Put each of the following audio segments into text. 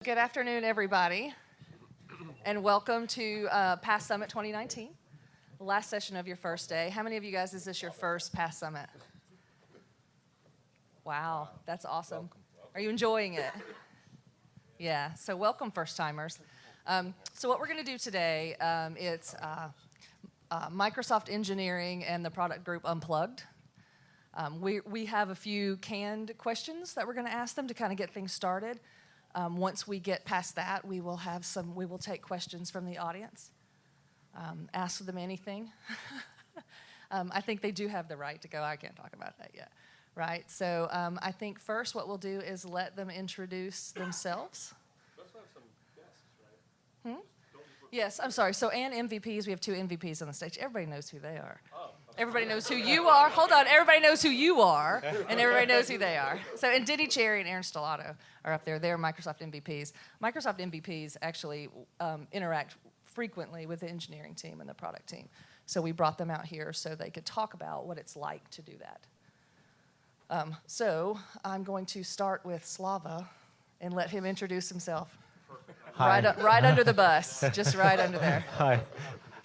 Good afternoon, everybody, and welcome to PASS Summit 2019, the last session of your first day. How many of you guys is this your first PASS Summit? Wow, that's awesome. Are you enjoying it? Yeah, so welcome, first-timers. So what we're going to do today, it's Microsoft Engineering and the product group Unplugged. We have a few canned questions that we're going to ask them to kind of get things started. Once we get past that, we will take questions from the audience. Ask them anything. I think they do have the right to go. I can't talk about that yet, right? So I think first what we'll do is let them introduce themselves. Let's have some guests, right? Yes, I'm sorry. So, and MVPs, we have two MVPs on the stage. Everybody knows who they are. Oh, okay. Everybody knows who you are. Hold on. Everybody knows who you are, and everybody knows who they are. So, and Diddy Cherry and Aaron Stellato are up there. They're Microsoft MVPs. Microsoft MVPs actually interact frequently with the engineering team and the product team. So we brought them out here so they could talk about what it's like to do that. So I'm going to start with Slava and let him introduce himself. Hi. Right under the bus, just right under there. Hi.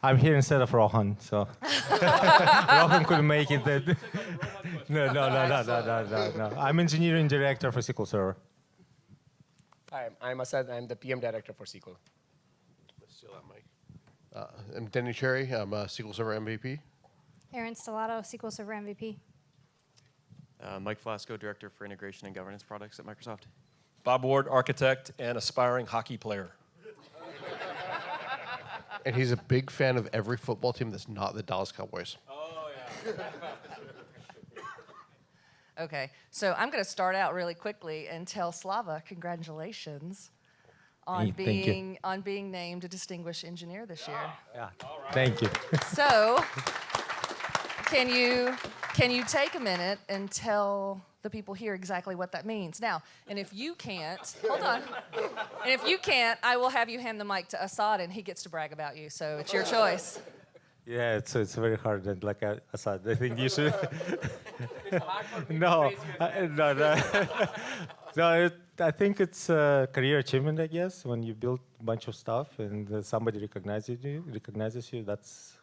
I'm here instead of Rohan, so Rohan couldn't make it. No. I'm engineering director for SQL Server. Hi, I'm Asad. I'm the PM director for SQL. Let's steal that mic. I'm Denny Cherry. I'm a SQL Server MVP. Aaron Stellato, SQL Server MVP. Mike Flasco, Director for Integration and Governance Products at Microsoft. Bob Ward, architect and aspiring hockey player. And he's a big fan of every football team that's not the Dallas Cowboys. Oh, yeah. Okay, so I'm going to start out really quickly and tell Slava congratulations on being named a distinguished engineer this year. Yeah. Thank you. So, can you take a minute and tell the people here exactly what that means? Now, and if you can't, hold on. And if you can't, I will have you hand the mic to Asad, and he gets to brag about you. So it's your choice. Yeah, it's very hard. And like Asad, I think you should. I think it's a career achievement, I guess, when you build a bunch of stuff and somebody recognizes you. That's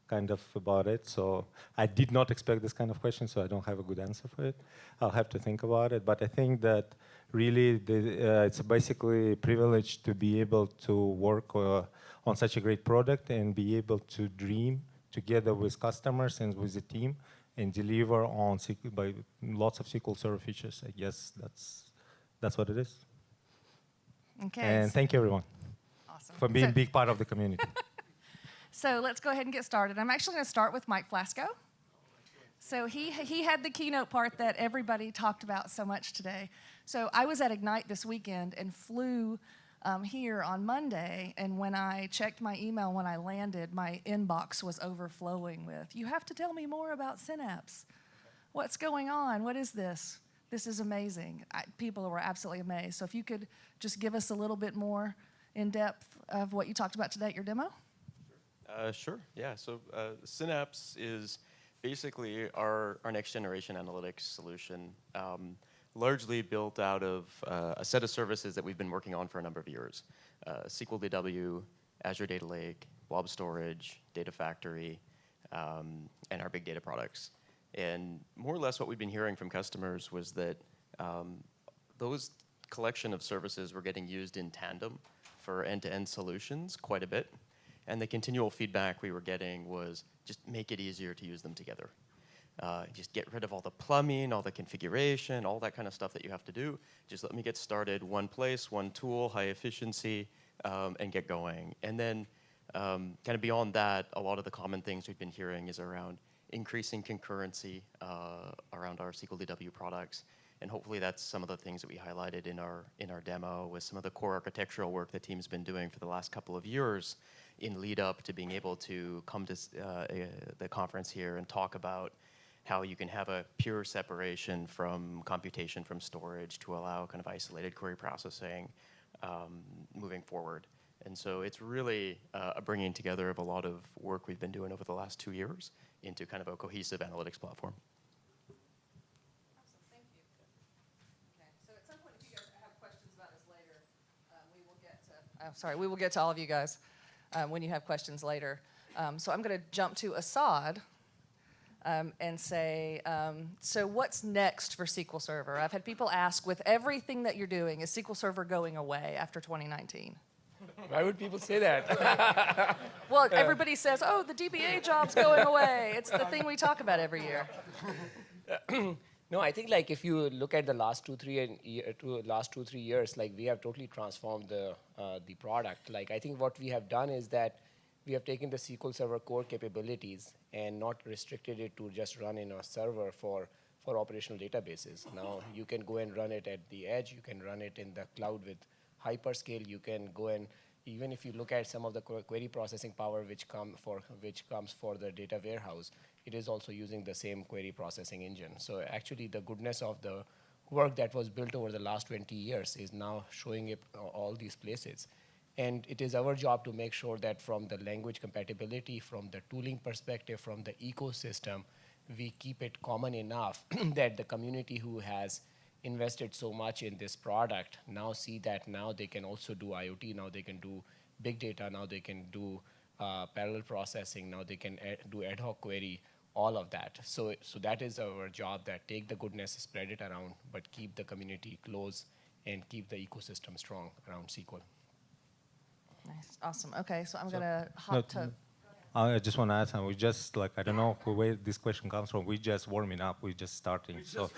kind of about it. So I did not expect this kind of question, so I don't have a good answer for it. I'll have to think about it. But I think that really it's basically a privilege to be able to work on such a great product and be able to dream together with customers and with the team and deliver on by lots of SQL Server features. I guess that's what it is. Okay. And thank you, everyone, awesome. for being a big part of the community. So let's go ahead and get started. I'm actually going to start with Mike Flasco. So he had the keynote part that everybody talked about so much today. So I was at Ignite this weekend and flew here on Monday, and when I checked my email when I landed, my inbox was overflowing with, "You have to tell me more about Synapse. What's going on? What is this? This is amazing." People were absolutely amazed. So if you could just give us a little bit more in depth of what you talked about today at your demo. Sure, yeah. So Synapse is basically our next generation analytics solution, largely built out of a set of services that we've been working on for a number of years. SQL DW, Azure Data Lake, Blob Storage, Data Factory, and our big data products. And more or less what we've been hearing from customers was that those collection of services were getting used in tandem for end-to-end solutions quite a bit. And the continual feedback we were getting was just make it easier to use them together. Just get rid of all the plumbing, all the configuration, all that kind of stuff that you have to do. Just let me get started, one place, one tool, high efficiency, and get going. And then kind of beyond that, a lot of the common things we've been hearing is around increasing concurrency around our SQL DW products. And hopefully that's some of the things that we highlighted in our demo with some of the core architectural work the team's been doing for the last couple of years in lead up to being able to come to the conference here and talk about how you can have a pure separation from computation from storage to allow kind of isolated query processing moving forward. And so it's really a bringing together of a lot of work we've been doing over the last 2 years into kind of a cohesive analytics platform. Awesome, thank you. Okay, so at some point, if you guys have questions about this later, Oh, sorry, we will get to all of you guys when you have questions later. So I'm going to jump to Assad and say, so what's next for SQL Server? I've had people ask, with everything that you're doing, is SQL Server going away after 2019? Why would people say that? Well, everybody says, oh, the DBA job's going away. It's the thing we talk about every year. No, I think like if you look at the last 2-3 years, like we have totally transformed the product. Like I think what we have done is that we have taken the SQL Server core capabilities and not restricted it to just run in a server for operational databases. Now you can go and run it at the edge. You can run it in the cloud with hyperscale. You can go and even if you look at some of the query processing power which comes for the data warehouse, it is also using the same query processing engine. So actually the goodness of the work that was built over the last 20 years is now showing up all these places. And it is our job to make sure that from the language compatibility, from the tooling perspective, from the ecosystem, we keep it common enough that the community who has invested so much in this product now see that now they can also do IoT, now they can do big data, now they can do parallel processing, now they can do ad hoc query, all of that. So that is our job, that take the goodness, spread it around, but keep the community close and keep the ecosystem strong around SQL. Nice, awesome. Okay, so I'm going to hop to... I just want to add something. We just, like, I don't know where this question comes from. We just warming up. We're just starting. So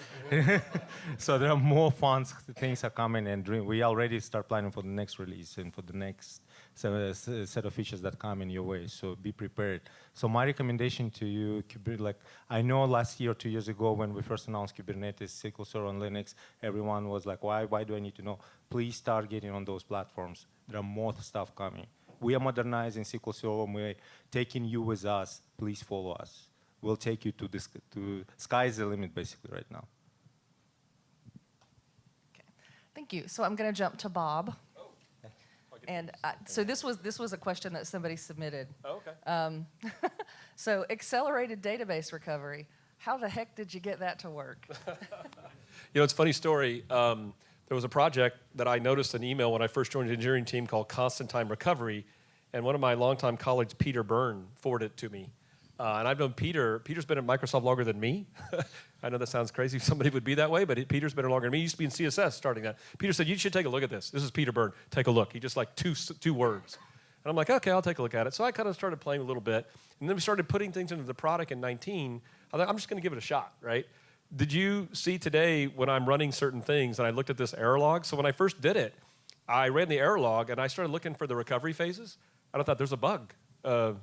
there are more fun things are coming, and we already start planning for the next release and for the next set of features that come in your way. So be prepared. So my recommendation to you, like, I know last year, 2 years ago, when we first announced Kubernetes, SQL Server on Linux, everyone was like, why do I need to know? Please start getting on those platforms. There are more stuff coming. We are modernizing SQL Server. We're taking you with us. Please follow us. We'll take you to sky's the limit, basically, right now. Okay. Thank you. So I'm going to jump to Bob. And so this was a question that somebody submitted. Oh, okay. So accelerated database recovery. How the heck did you get that to work? It's a funny story. There was a project that I noticed an email when I first joined the engineering team called Constant Time Recovery, and one of my longtime colleagues, Peter Byrne, forwarded it to me. And I've known Peter. Peter's been at Microsoft longer than me. I know that sounds crazy if somebody would be that way, but Peter's been longer than me. He used to be in CSS starting that. Peter said, you should take a look at this. This is Peter Byrne. Take a look. He just like two words. And I'm like, okay, I'll take a look at it. So I kind of started playing a little bit. And then we started putting things into the product in 19. I thought, I'm just going to give it a shot, right? Did you see today when I'm running certain things and I looked at this error log? So when I first did it, I ran the error log and I started looking for the recovery phases. And I thought there's a bug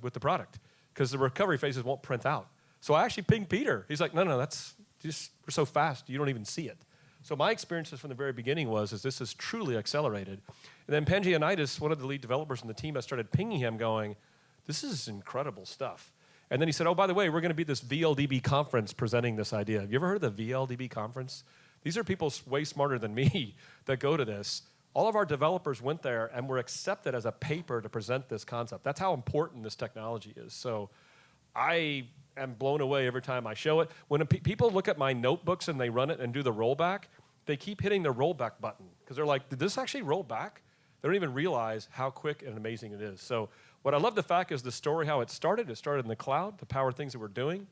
with the product because the recovery phases won't print out. So I actually pinged Peter. He's like, no, that's just, we're so fast, you don't even see it. So my experiences from the very beginning was this is truly accelerated. And then Pangianitis, one of the lead developers in the team, I started pinging him going, this is incredible stuff. And then he said, oh, by the way, we're going to be at this VLDB conference presenting this idea. Have you ever heard of the VLDB conference? These are people way smarter than me that go to this. All of our developers went there and were accepted as a paper to present this concept. That's how important this technology is. So I am blown away every time I show it. When people look at my notebooks and they run it and do the rollback, they keep hitting the rollback button because they're like, did this actually roll back? They don't even realize how quick and amazing it is. So what I love the fact is the story, how it started. It started in the cloud to power things that we're doing.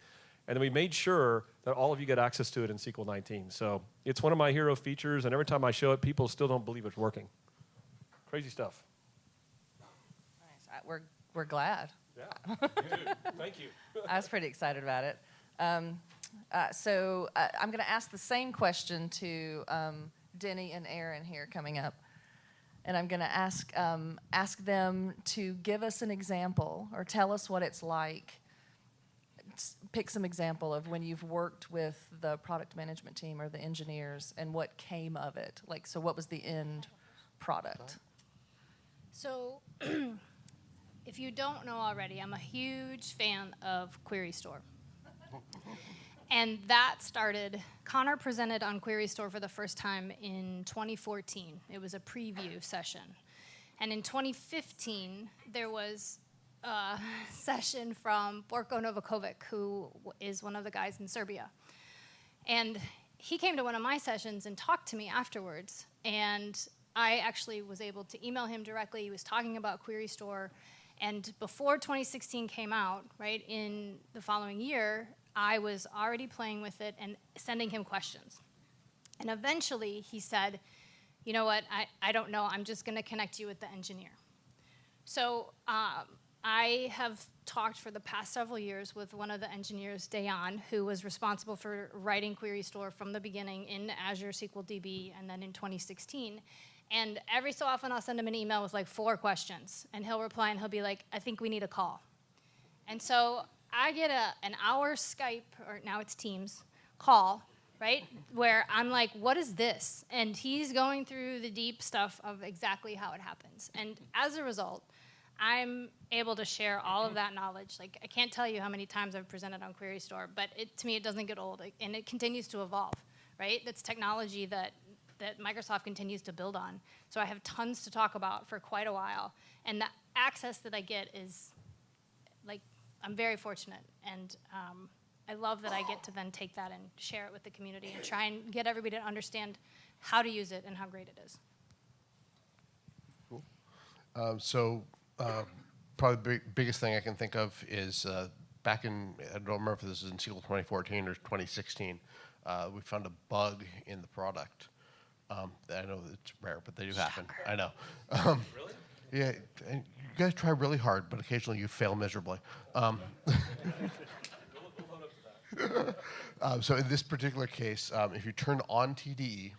And then we made sure that all of you get access to it in SQL 19. So it's one of my hero features. And every time I show it, people still don't believe it's working. Crazy stuff. Nice. We're glad. Yeah. Thank you. I was pretty excited about it. So I'm going to ask the same question to Denny and Aaron here coming up. And I'm going to ask them to give us an example or tell us what it's like. Pick some example of when you've worked with the product management team or the engineers and what came of it. Like, so what was the end product? So if you don't know already, I'm a huge fan of Query Store. And that started, Connor presented on Query Store for the first time in 2014. It was a preview session. And in 2015, there was a session from Borko Novakovic, who is one of the guys in Serbia. And he came to one of my sessions and talked to me afterwards. And I actually was able to email him directly. He was talking about Query Store. And before 2016 came out, right, in the following year, I was already playing with it and sending him questions. And eventually he said, you know what, I don't know, I'm just going to connect you with the engineer. So I have talked for the past several years with one of the engineers, Dayan, who was responsible for writing Query Store from the beginning in Azure SQL DB and then in 2016. And every so often I'll send him an email with like 4 questions, and he'll reply and he'll be like, I think we need a call. And so I get an hour Skype, or now it's Teams, call, right, where I'm like, what is this? And he's going through the deep stuff of exactly how it happens. And as a result, I'm able to share all of that knowledge. Like, I can't tell you how many times I've presented on Query Store, but to me, it doesn't get old, and it continues to evolve, right? That's technology that Microsoft continues to build on. So I have tons to talk about for quite a while. And the access that I get is, like, I'm very fortunate. And I love that I get to then take that and share it with the community and try and get everybody to understand how to use it and how great it is. Cool. Probably the biggest thing I can think of is back in, I don't remember if this is in SQL 2014 or 2016, we found a bug in the product. I know it's rare, but they do happen. I know. Really? Yeah, and you guys try really hard, but occasionally you fail miserably. So in this particular case, if you turn on TDE,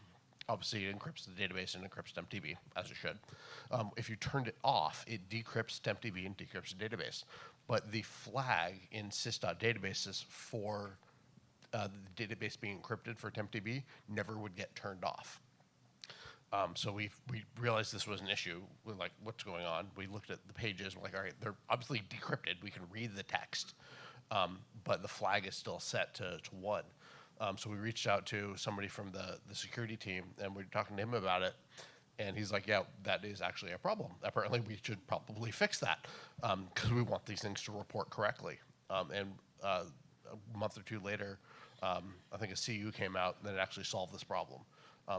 obviously it encrypts the database and encrypts TempDB, as it should. If you turned it off, it decrypts TempDB and decrypts the database. But the flag in sys.databases for the database being encrypted for TempDB never would get turned off. So we realized this was an issue. We're like, what's going on? We looked at the pages. We're like, all right, they're obviously decrypted. We can read the text, but the flag is still set to 1. So we reached out to somebody from the security team, and we were talking to him about it. And he's like, yeah, that is actually a problem. Apparently, we should probably fix that because we want these things to report correctly. And a month or 2 later, I think a CU came out that actually solved this problem.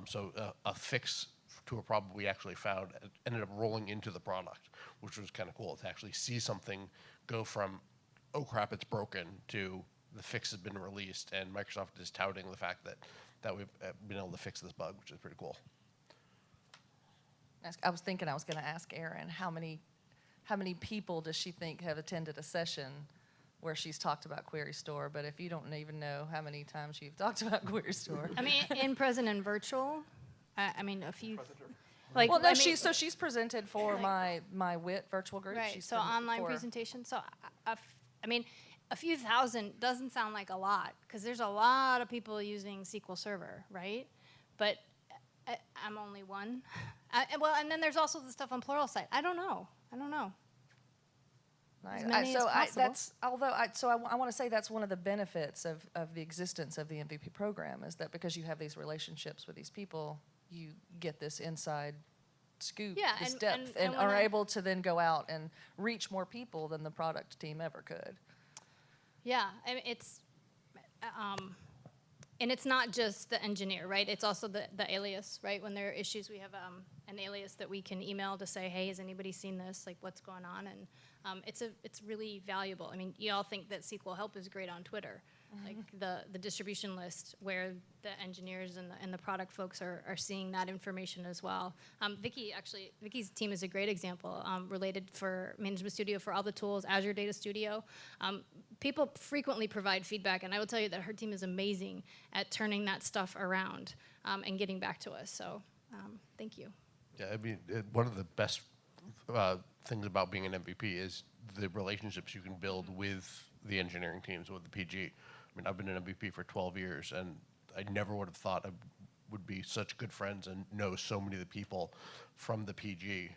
So a fix to a problem we actually found ended up rolling into the product, which was kind of cool to actually see something go from, oh crap, it's broken, to the fix has been released, and Microsoft is touting the fact that we've been able to fix this bug, which is pretty cool. I was thinking I was going to ask Erin, how many people does she think have attended a session where she's talked about Query Store? But if you don't even know how many times you've talked about Query Store. I mean, in present and virtual, I mean, a few. Like, Well, no, I mean, she's presented for my WIT virtual group. right. She's So been online for- presentation. So I mean, a few thousand doesn't sound like a lot because there's a lot of people using SQL Server, right? But I'm only one. Well, and then there's also the stuff on Pluralsight. I don't know. As many as possible. I want to say that's one of the benefits of the existence of the MVP program is that because you have these relationships with these people, you get this inside scoop, Yeah, this and- depth, and when are I- able to then go out and reach more people than the product team ever could. Yeah, I mean, and it's not just the engineer, right? It's also the alias, right? When there are issues, we have an alias that we can email to say, hey, has anybody seen this? Like, what's going on? And it's really valuable. I mean, you all think that SQL Help is great on Twitter, like the distribution list where the engineers and the product folks are seeing that information as well. Vicky's team is a great example related for Management Studio for all the tools, Azure Data Studio. People frequently provide feedback, and I will tell you that her team is amazing at turning that stuff around and getting back to us. So thank you. Yeah, I mean, one of the best things about being an MVP is the relationships you can build with the engineering teams, with the PG. I mean, I've been an MVP for 12 years, and I never would have thought I would be such good friends and know so many of the people from the PG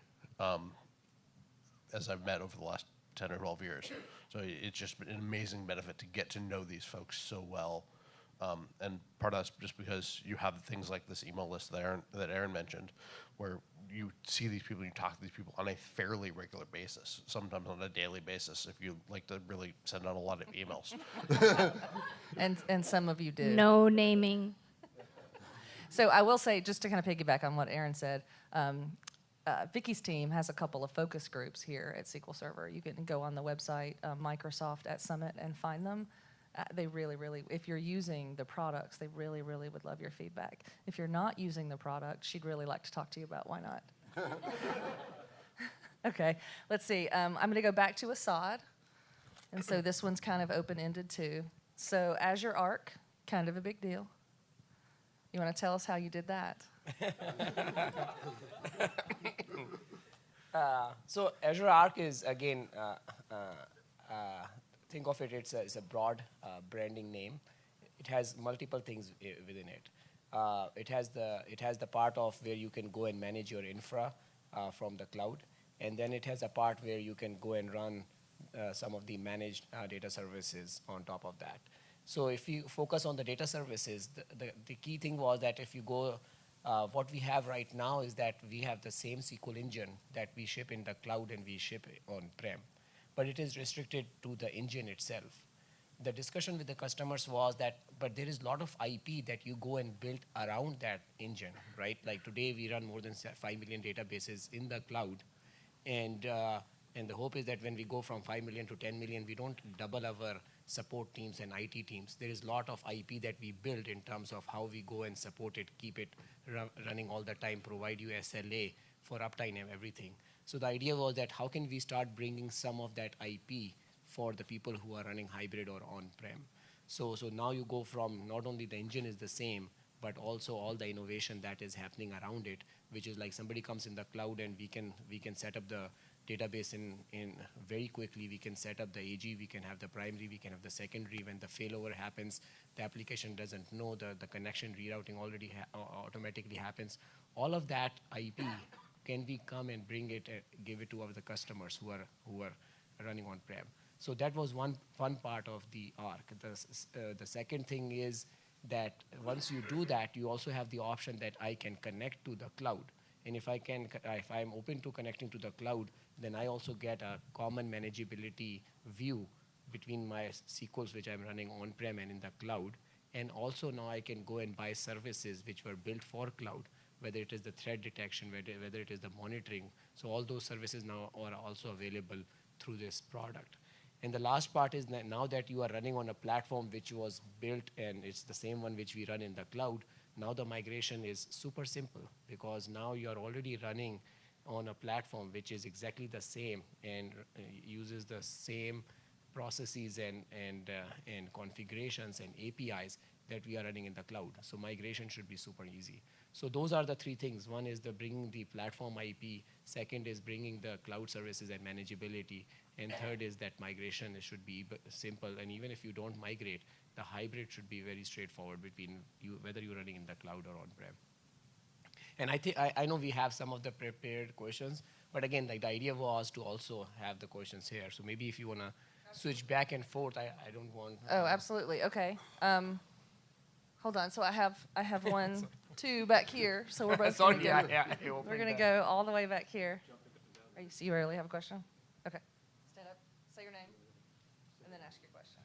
as I've met over the last 10 or 12 years. So it's just been an amazing benefit to get to know these folks so well. And part of that's just because you have things like this email list that Erin mentioned, where you see these people, you talk to these people on a fairly regular basis, sometimes on a daily basis, if you like to really send out a lot of emails. And some of you do. No naming. So I will say, just to kind of piggyback on what Aaron said, Vicky's team has a couple of focus groups here at SQL Server. You can go on the website, Microsoft at Summit, and find them. They really, really, if you're using the products, they really, really would love your feedback. If you're not using the product, she'd really like to talk to you about why not. Okay, let's see. I'm going to go back to Assad. And so this one's kind of open-ended too. So Azure Arc, kind of a big deal. You want to tell us how you did that? So Azure Arc is, again, think of it, it's a broad branding name. It has multiple things within it. It has the part of where you can go and manage your infra from the cloud. And then it has a part where you can go and run some of the managed data services on top of that. So if you focus on the data services, the key thing was that if you go, what we have right now is that we have the same SQL engine that we ship in the cloud and we ship on-prem. But it is restricted to the engine itself. The discussion with the customers was that, but there is a lot of IP that you go and build around that engine, right? Like today we run more than 5 million databases in the cloud. And the hope is that when we go from 5 million to 10 million, we don't double our support teams and IT teams. There is a lot of IP that we build in terms of how we go and support it, keep it running all the time, provide you SLA for uptime and everything. So the idea was that how can we start bringing some of that IP for the people who are running hybrid or on-prem. So now you go from not only the engine is the same, but also all the innovation that is happening around it, which is like somebody comes in the cloud and we can set up the database in very quickly. We can set up the AG, we can have the primary, we can have the secondary. When the failover happens, the application doesn't know the connection rerouting already automatically happens. All of that IP, can we come and bring it, give it to the customers who are running on-prem? So that was one fun part of the Arc. The second thing is that once you do that, you also have the option that I can connect to the cloud. And if I'm open to connecting to the cloud, then I also get a common manageability view between my SQLs, which I'm running on-prem and in the cloud. And also now I can go and buy services which were built for cloud, whether it is the threat detection, whether it is the monitoring. So all those services now are also available through this product. And the last part is that now that you are running on a platform which was built and it's the same one which we run in the cloud, now the migration is super simple because now you are already running on a platform which is exactly the same and uses the same processes and configurations and APIs that we are running in the cloud. So migration should be super easy. So those are the three things. One is the bringing the platform IP. Second is bringing the cloud services and manageability. And third is that migration should be simple. And even if you don't migrate, the hybrid should be very straightforward between you, whether you're running in the cloud or on-prem. And I know we have some of the prepared questions, but again, like the idea was to also have the questions here. So maybe if you want to switch back and forth, I don't want. Oh, absolutely. Okay. Hold on. So I have one, two back here. So we're both going to go. We're going to go all the way back here. You really have a question? Okay. Stand up. Say your name, and then ask your question.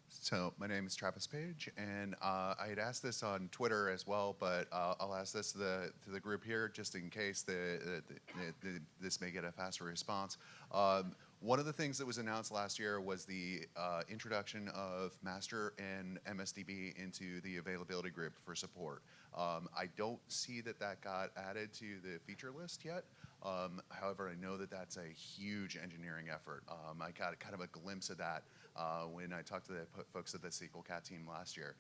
So my name is Travis Page, and I had asked this on Twitter as well, but I'll ask this to the group here just in case this may get a faster response. One of the things that was announced last year was the introduction of master and MSDB into the availability group for support. I don't see that got added to the feature list yet. However, I know that that's a huge engineering effort. I got kind of a glimpse of that when I talked to the folks at the SQL Cat team last year.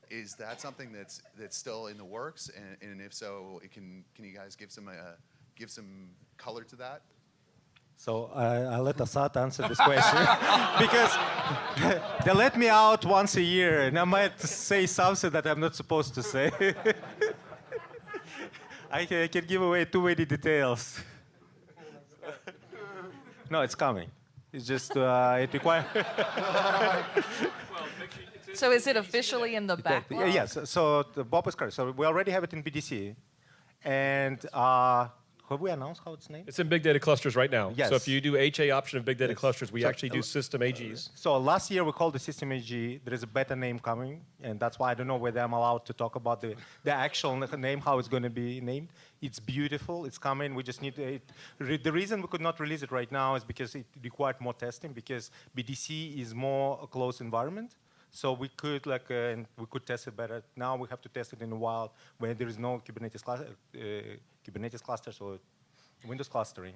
Is that something that's still in the works? And if so, can you guys give some color to that? So I'll let Assad answer this question because they let me out once a year, and I might say something that I'm not supposed to say. I can give away too many details. No, it's coming. It's just it requires. So is it officially in the backlog? Yes. So Bob is correct. So we already have it in BDC, and have we announced how it's named? It's in big data clusters right now. Yes. So if you do HA option of big data Yes. clusters, we So, actually do system AGs. So last year we called the system AG. There is a better name coming, and that's why I don't know whether I'm allowed to talk about the actual name, how it's going to be named. It's beautiful. It's coming. We just need it. The reason we could not release it right now is because it required more testing, because BDC is more a closed environment. So we could we could test it better. Now we have to test it in the wild where there is no Kubernetes clusters or Windows clustering.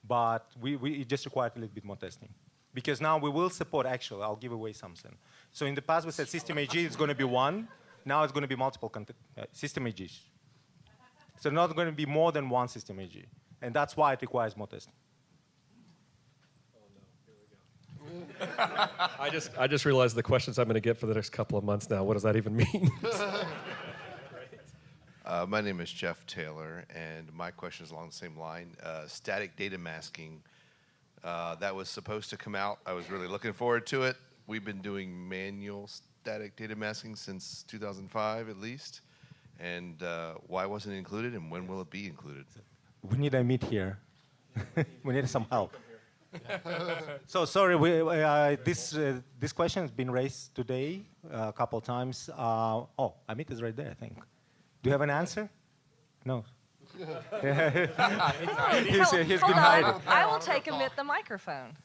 But it just required a little bit more testing. Because now we will support, actually, I'll give away something. So in the past we said system AG is going to be one. Now it's going to be multiple system AGs. So not going to be more than one system AG. And that's why it requires more testing. I just realized the questions I'm going to get for the next couple of months now. What does that even mean? My name is Jeff Taylor, and my question is along the same line. Static data masking, that was supposed to come out. I was really looking forward to it. We've been doing manual static data masking since 2005 at least. And why wasn't it included, and when will it be included? We need a meet here. We need some help. So sorry, this question has been raised today a couple times. Amit is right there, I think. Do you have an answer? No. He's been Hold hiding. on. I will take Amit the microphone.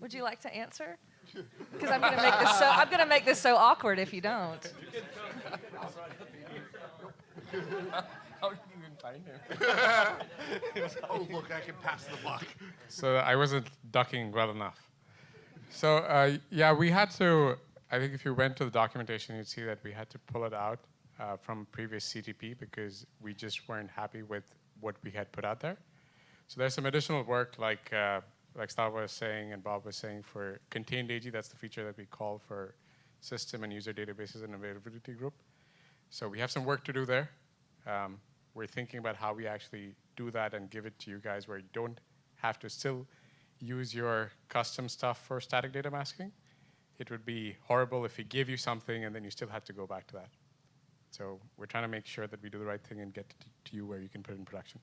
Would you like to answer? Because I'm going to make this so awkward if you don't. How did you even find him? Oh, look, I can pass the buck. So I wasn't ducking well enough. So yeah, we had to, I think if you went to the documentation, you'd see that we had to pull it out from previous CTP because we just weren't happy with what we had put out there. So there's some additional work like Stav was saying and Bob was saying for contained AG. That's the feature that we call for system and user databases and availability group. So we have some work to do there. We're thinking about how we actually do that and give it to you guys where you don't have to still use your custom stuff for static data masking. It would be horrible if we give you something and then you still have to go back to that. So we're trying to make sure that we do the right thing and get to you where you can put it in production.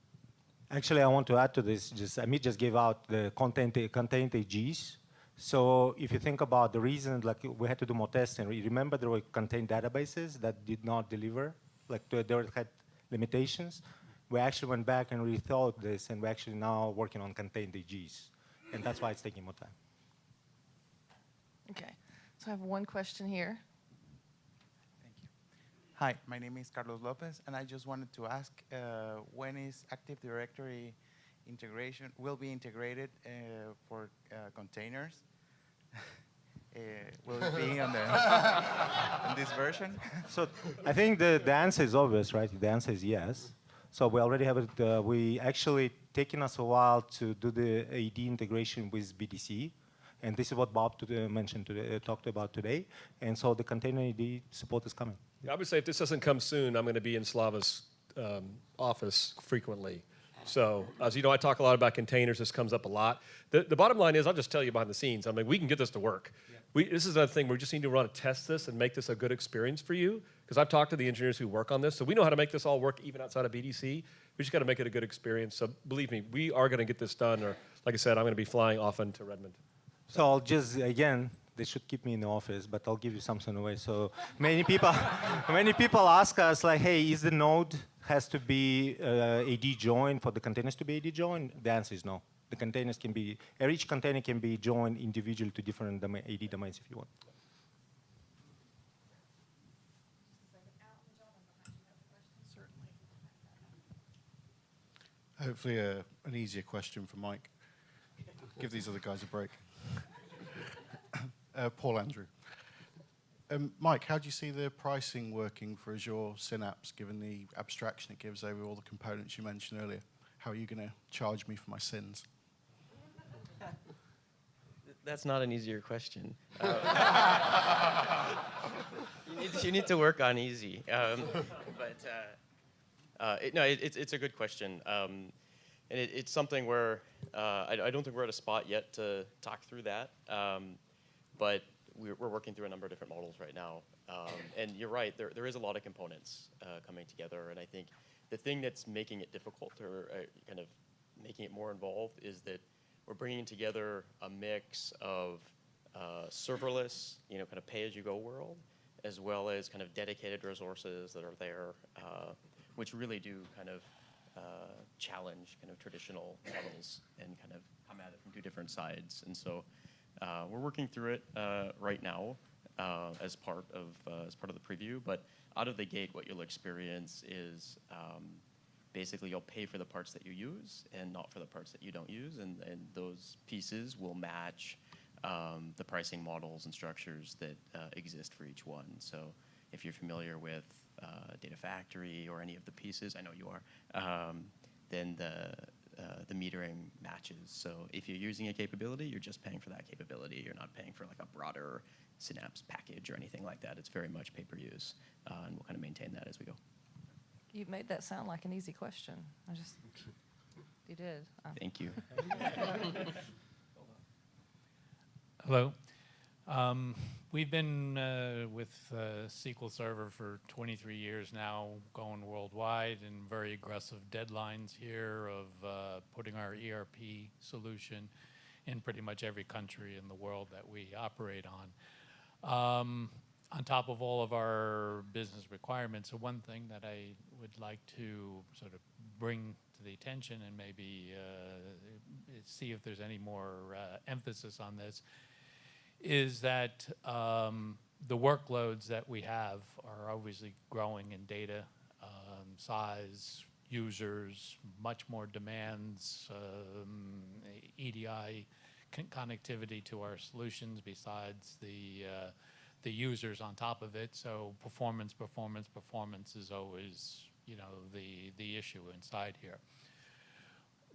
Actually, I want to add to this. Amit just gave out the contained AGs. So if you think about the reason, like we had to do more testing. Remember there were contained databases that did not deliver, they had limitations. We actually went back and rethought this, and we're actually now working on contained AGs, and that's why it's taking more time. Okay. So I have one question here. Thank you. Hi, my name is Carlos Lopez, and I just wanted to ask when is Active Directory integration will be integrated for containers? Will it be on this version? So I think the answer is obvious, right? The answer is yes. So we already have it. We actually taken us a while to do the AD integration with BDC, and this is what Bob talked about today. And so the container AD support is coming. I would say if this doesn't come soon, I'm going to be in Slava's office frequently. So, as you know, I talk a lot about containers. This comes up a lot. The bottom line is, I'll just tell you behind the scenes. I mean, we can get this to work. Yeah. This is another thing. We just need to run a test this and make this a good experience for you. Because I've talked to the engineers who work on this, so we know how to make this all work even outside of BDC. We just got to make it a good experience. So believe me, we are going to get this done. Or, like I said, I'm going to be flying often to Redmond. So I'll just again. They should keep me in the office, but I'll give you something away. So many people ask us like, hey, is the node has to be AD joined for the containers to be AD joined? The answer is no. The containers can be, each container can be joined individually to different AD domains if you want. Hopefully an easier question for Mike. Give these other guys a break. Paul Andrew. Mike, how do you see the pricing working for Azure Synapse, given the abstraction it gives over all the components you mentioned earlier? How are you going to charge me for my sins? That's not an easier question. You need to work on easy. It's a good question. And it's something where I don't think we're at a spot yet to talk through that. But we're working through a number of different models right now. And you're right, there is a lot of components coming together. And I think The thing that's making it difficult or kind of making it more involved is that we're bringing together a mix of serverless, kind of pay-as-you-go world, as well as kind of dedicated resources that are there, which really do kind of challenge kind of traditional models and kind of come at it from two different sides. And so we're working through it right now as part of the preview. But out of the gate, what you'll experience is basically you'll pay for the parts that you use and not for the parts that you don't use, and those pieces will match the pricing models and structures that exist for each one. So if you're familiar with Data Factory or any of the pieces, I know you are, then the metering matches. So if you're using a capability, you're just paying for that capability. You're not paying for like a broader Synapse package or anything like that. It's very much pay-per-use, and we'll kind of maintain that as we go. You made that sound like an easy question. You did. Thank you. Hello. We've been with SQL Server for 23 years now, going worldwide, and very aggressive deadlines here of putting our ERP solution in pretty much every country in the world that we operate on. On top of all of our business requirements, so one thing that I would like to sort of bring to the attention and maybe see if there's any more emphasis on this is that the workloads that we have are obviously growing in data, size, users, much more demands, EDI connectivity to our solutions besides the users on top of it. So performance is always, the issue inside here.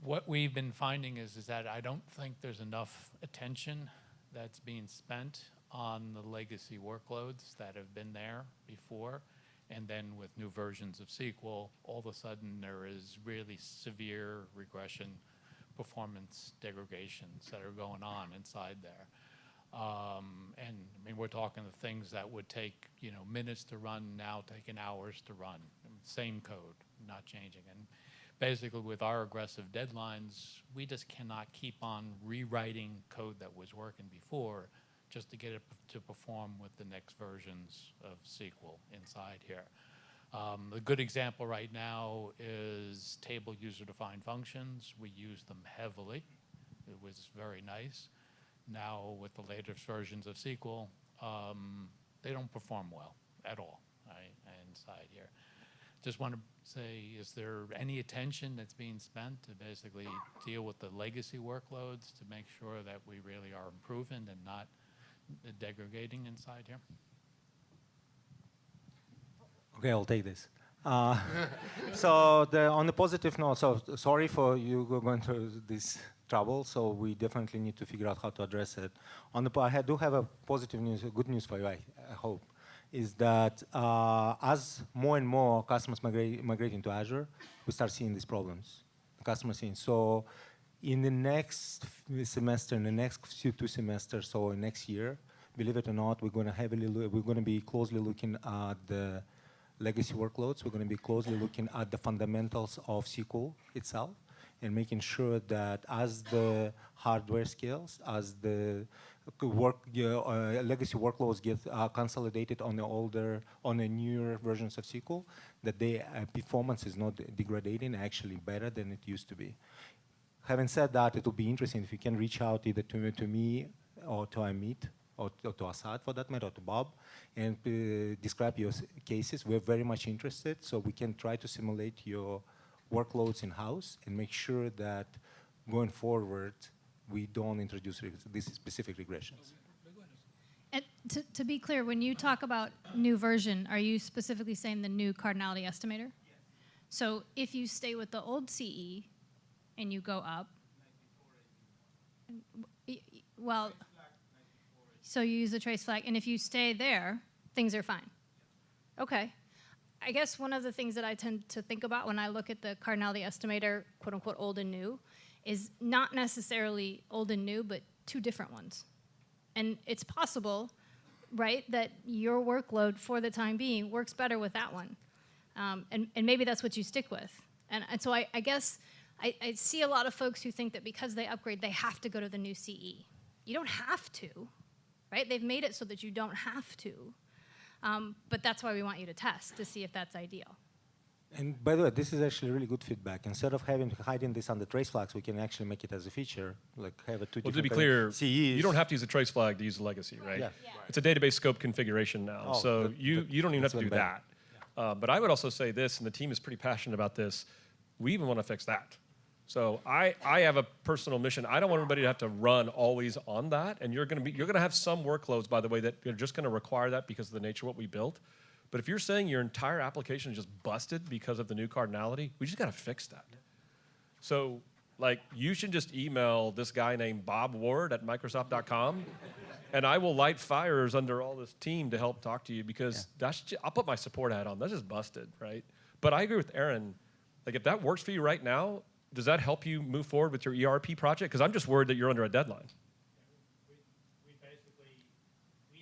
What we've been finding is that I don't think there's enough attention that's being spent on the legacy workloads that have been there before. And then with new versions of SQL, all of a sudden there is really severe regression, performance degradations that are going on inside there. And I mean, we're talking the things that would take, minutes to run, now taking hours to run. Same code, not changing. And basically with our aggressive deadlines, we just cannot keep on rewriting code that was working before just to get it to perform with the next versions of SQL inside here. A good example right now is table user-defined functions. We use them heavily. It was very nice. Now with the latest versions of SQL, they don't perform well at all, right, inside here. Just want to say, is there any attention that's being spent to basically deal with the legacy workloads to make sure that we really are improving and not degrading inside here? Okay, I'll take this. So on the positive note, so sorry for you going through this trouble. So we definitely need to figure out how to address it. I do have a positive news, good news for you. I hope. Is that as more and more customers migrate into Azure, we start seeing these problems. Customers seeing. So in the next semester, in the next two semesters, so next year, believe it or not, we're going to be closely looking at the legacy workloads. We're going to be closely looking at the fundamentals of SQL itself, and making sure that as the hardware scales, as the legacy workloads get consolidated on the newer versions of SQL, that their performance is not degrading, actually better than it used to be. Having said that, it will be interesting if you can reach out either to me or to Amit, or to Assad for that matter, or to Bob, and describe your cases. We're very much interested, so we can try to simulate your workloads in-house and make sure that going forward, we don't introduce these specific regressions. And to be clear, when you talk about new version, are you specifically saying the new cardinality estimator? Yes. So if you stay with the old CE and you go up, well, so you use the trace flag, and if you stay there, things are fine. Okay. I guess one of the things that I tend to think about when I look at the cardinality estimator, quote unquote, old and new, is not necessarily old and new, but two different ones. And it's possible, right, that your workload for the time being works better with that one. And maybe that's what you stick with. And so I guess I see a lot of folks who think that because they upgrade, they have to go to the new CE. You don't have to, right? They've made it so that you don't have to. But that's why we want you to test to see if that's ideal. And by the way, this is actually really good feedback. Instead of hiding this under trace flags, we can actually make it as a feature, like have a two Well, different to be clear, CEs. you don't have to use a trace flag to use a legacy, right? Yeah. It's a database scope configuration now, Oh, so you don't even have to do better. that. But I would also say this, and the team is pretty passionate about this. We even want to fix that. So I have a personal mission. I don't want everybody to have to run always on that, and you're going to have some workloads, by the way, that are just going to require that because of the nature of what we built. But if you're saying your entire application is just busted because of the new cardinality, we just got to fix that. So, like, you should just email this guy named Bob Ward at Microsoft.com, and I will light fires under all this team to help talk to you because I'll put my support hat on. That's just busted, right? But I agree with Aaron. Like, if that works for you right now, does that help you move forward with your ERP project? Because I'm just worried that you're under a deadline. We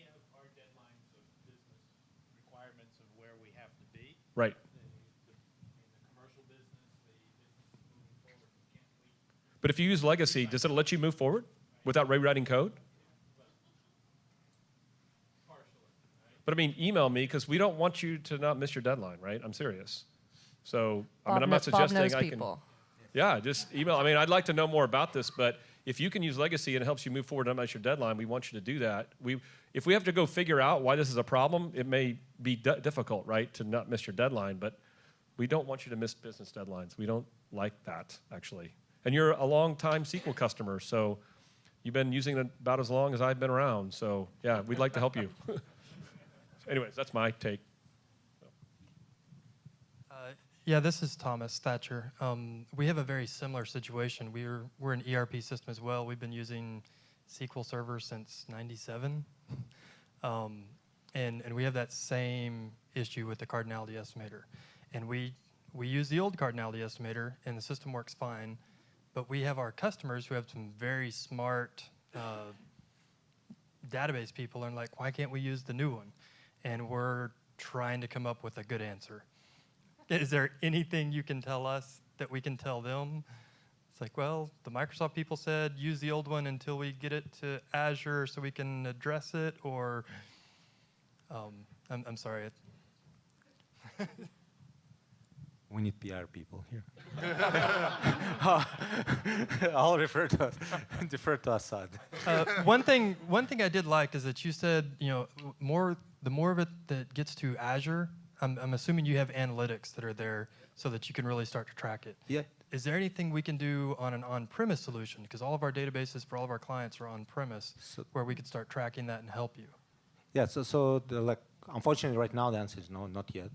have our deadlines of business requirements of where we have to be. Right. In the commercial business, the business is moving forward. We can't wait. But if you use legacy, does it let you move forward without rewriting code? But I mean, email me because we don't want you to not miss your deadline, right? I'm serious. So I mean, I'm not suggesting Bob knows I can. people. Yeah, just email. I mean, I'd like to know more about this, but if you can use legacy and it helps you move forward and not miss your deadline, we want you to do that. If we have to go figure out why this is a problem, it may be difficult, right, to not miss your deadline, but we don't want you to miss business deadlines. We don't like that, actually. And you're a long-time SQL customer, so you've been using it about as long as I've been around. So, yeah, we'd like to help you. Anyways, that's my take. Yeah, this is Thomas Thatcher. We have a very similar situation. We're an ERP system as well. We've been using SQL Server since '97. And we have that same issue with the cardinality estimator. And we use the old cardinality estimator, and the system works fine. But we have our customers who have some very smart database people and like, why can't we use the new one? And we're trying to come up with a good answer. Is there anything you can tell us that we can tell them? It's like, well, the Microsoft people said use the old one until we get it to Azure so we can address it, or I'm sorry. We need PR people here. I'll defer to Assad. One thing I did like is that you said, the more of it that gets to Azure, I'm assuming you have analytics that are there so that you can really start to track it. Yeah. Is there anything we can do on an on-premise solution? Because all of our databases for all of our clients are on-premise, where we could start tracking that and help you. Yeah. So unfortunately, right now the answer is no, not yet.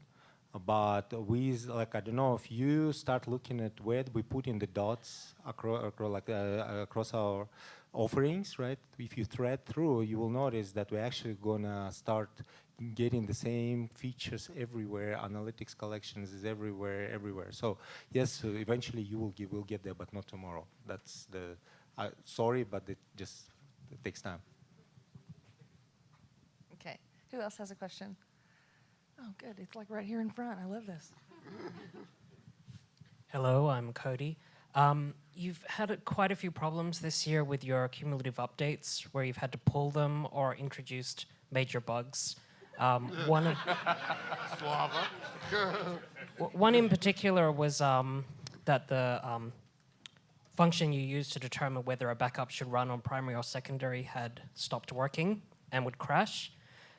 But I don't know if you start looking at where we put in the dots across our offerings, right? If you thread through, you will notice that we're actually gonna start getting the same features everywhere. Analytics collections is everywhere. So yes, eventually you will get there, but not tomorrow. That's the sorry, but it takes time. Okay. Who else has a question? Oh, good. It's like right here in front. I love this. Hello, I'm Cody. You've had quite a few problems this year with your cumulative updates where you've had to pull them or introduced major bugs. One in particular was that the function you used to determine whether a backup should run on primary or secondary had stopped working and would crash,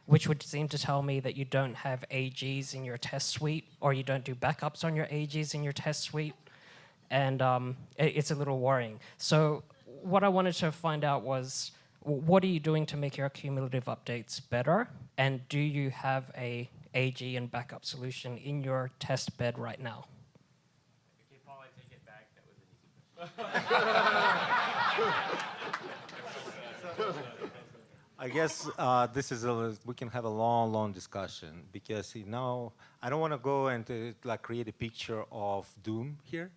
which would seem to tell me that you don't have AGs in your test suite, or you don't do backups on your AGs in your test suite, and it's a little worrying. So what I wanted to find out was, what are you doing to make your cumulative updates better, and do you have a AG and backup solution in your test bed right now? Okay, Paul, I take it back. That was an easy question. I guess we can have a long discussion, because now I don't want to go and create a picture of doom here.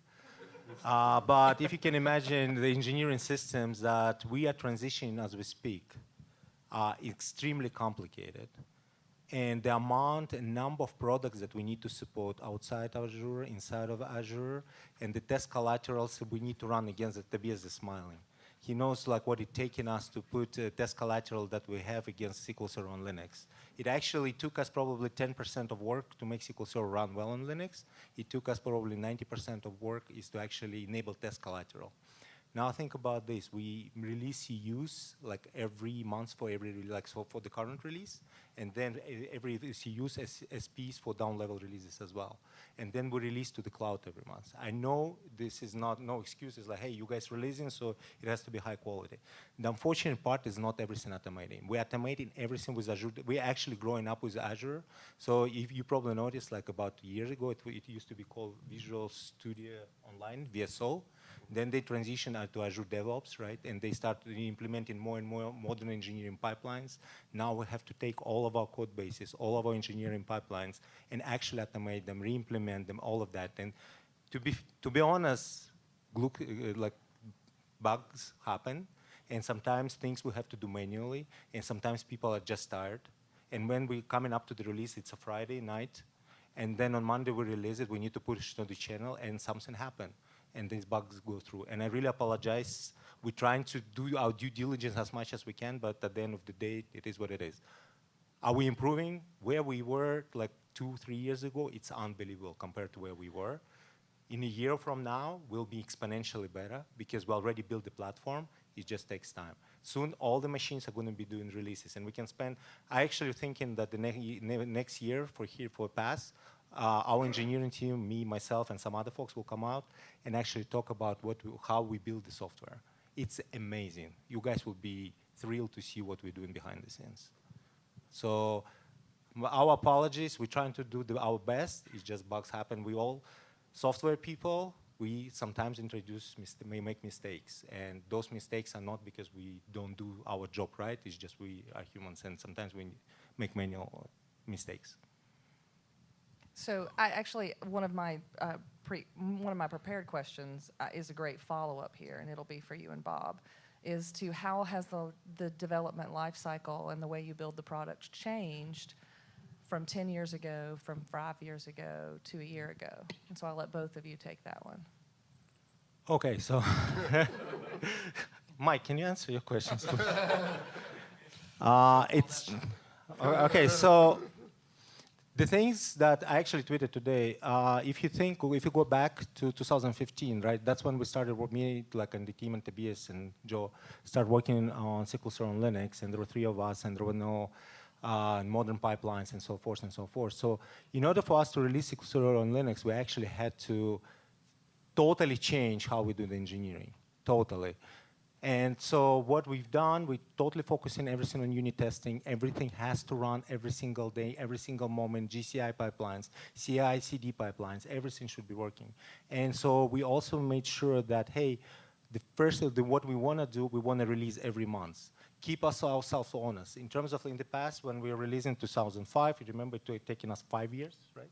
But if you can imagine, the engineering systems that we are transitioning as we speak are extremely complicated. And the amount and number of products that we need to support outside Azure, inside of Azure, and the test collaterals that we need to run against it, Tobias is smiling. He knows like what it's taken us to put test collateral that we have against SQL Server on Linux. It actually took us probably 10% of work to make SQL Server run well on Linux. It took us probably 90% of work is to actually enable test collateral. Now think about this. We release CUs like every month for every like so for the current release, and then every CUs SPs for down level releases as well. And then we release to the cloud every month. I know this is not no excuses like, hey, you guys releasing, so it has to be high quality. The unfortunate part is not everything automating. We're automating everything with Azure. We're actually growing up with Azure. So if you probably noticed, like about a year ago, it used to be called Visual Studio Online, VSO. Then they transitioned to Azure DevOps, right? And they started implementing more and more modern engineering pipelines. Now we have to take all of our code bases, all of our engineering pipelines, and actually automate them, re-implement them, all of that. And to be honest, like bugs happen, and sometimes things we have to do manually, and sometimes people are just tired. And when we're coming up to the release, it's a Friday night, and then on Monday we release it, we need to push it to the channel, and something happened. And these bugs go through. And I really apologize. We're trying to do our due diligence as much as we can, but at the end of the day, it is what it is. Are we improving? Where we were like 2-3 years ago, it's unbelievable compared to where we were. In a year from now, we'll be exponentially better because we already built the platform. It just takes time. Soon, all the machines are going to be doing releases, and we can spend. I actually thinking that the next year for PASS, our engineering team, me, myself, and some other folks will come out and actually talk about how we build the software. It's amazing. You guys will be thrilled to see what we're doing behind the scenes. So our apologies. We're trying to do our best. It's just bugs happen. We all, software people, we sometimes may make mistakes. And those mistakes are not because we don't do our job right. It's just we are humans, and sometimes we make manual mistakes. So one of my prepared questions is a great follow-up here, and it'll be for you and Bob, is to how has the development life cycle and the way you build the product changed from 10 years ago, from 5 years ago to a year ago? And so I'll let both of you take that one. Okay, so Mike, can you answer your questions? Okay, so the things that I actually tweeted today, if you go back to 2015, right, that's when we started, me, like, and the team and Tobias and Joe started working on SQL Server on Linux, and there were 3 of us, and there were no modern pipelines and so forth and so forth. So in order for us to release SQL Server on Linux, we actually had to totally change how we do the engineering, totally. And so what we've done, we totally focusing everything on unit testing. Everything has to run every single day, every single moment, GCI pipelines, CI, CD pipelines, everything should be working. And so we also made sure that, hey, what we want to do, we want to release every month. Keep ourselves honest. In terms of in the past, when we were releasing 2005, you remember it taking us 5 years, right?